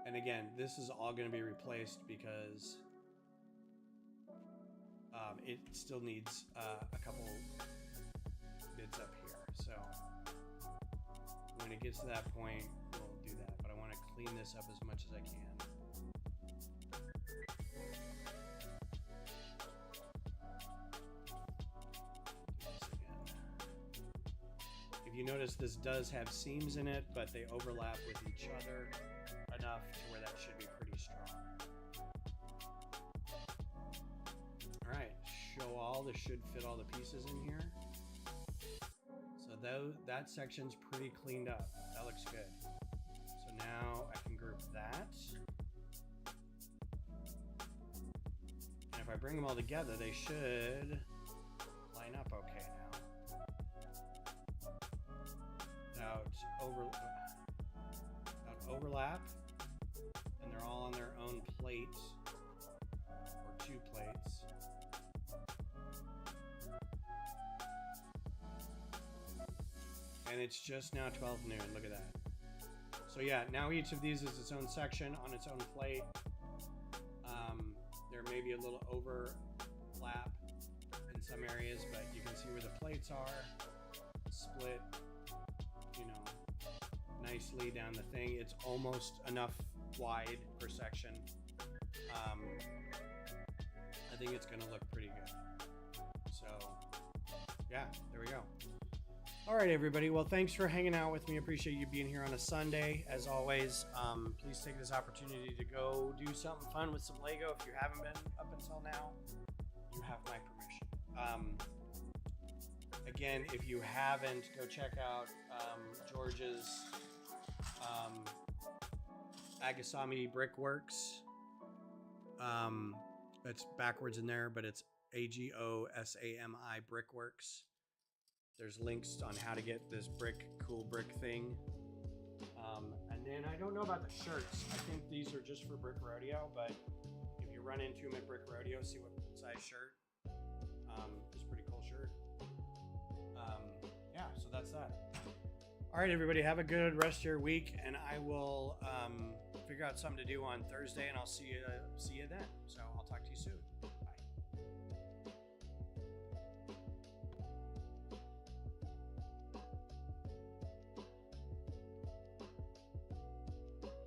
And again, this is all going to be replaced because it still needs a couple bits up here. So. When it gets to that point, we'll do that. But I want to clean this up as much as I can. Do this again. If you notice, this does have seams in it, but they overlap with each other enough to where that should be pretty strong. All right, show all. This should fit all the pieces in here. So that section's pretty cleaned up. That looks good. So now I can group that. And if I bring them all together, they should line up okay now. Without overlap. And they're all on their own plate or 2 plates. And it's just now 12 noon. Look at that. So yeah, now each of these is its own section on its own plate. There may be a little overlap in some areas, but you can see where the plates are split, nicely down the thing. It's almost enough wide per section. I think it's going to look pretty good. So yeah, there we go. All right, everybody. Well, thanks for hanging out with me. Appreciate you being here on a Sunday. As always, please take this opportunity to go do something fun with some Lego. If you haven't been up until now, you have my permission. Again, if you haven't, go check out George's Agasami Brickworks. It's backwards in there, but it's AGOSAMI Brickworks. There's links on how to get this cool brick thing. And then I don't know about the shirts. I think these are just for Brick Rodeo, but if you run into them at Brick Rodeo, see what size shirt. It's a pretty cool shirt. Yeah, so that's that. All right, everybody, have a good rest of your week, and I will figure out something to do on Thursday, and I'll see you then. So I'll talk to you soon.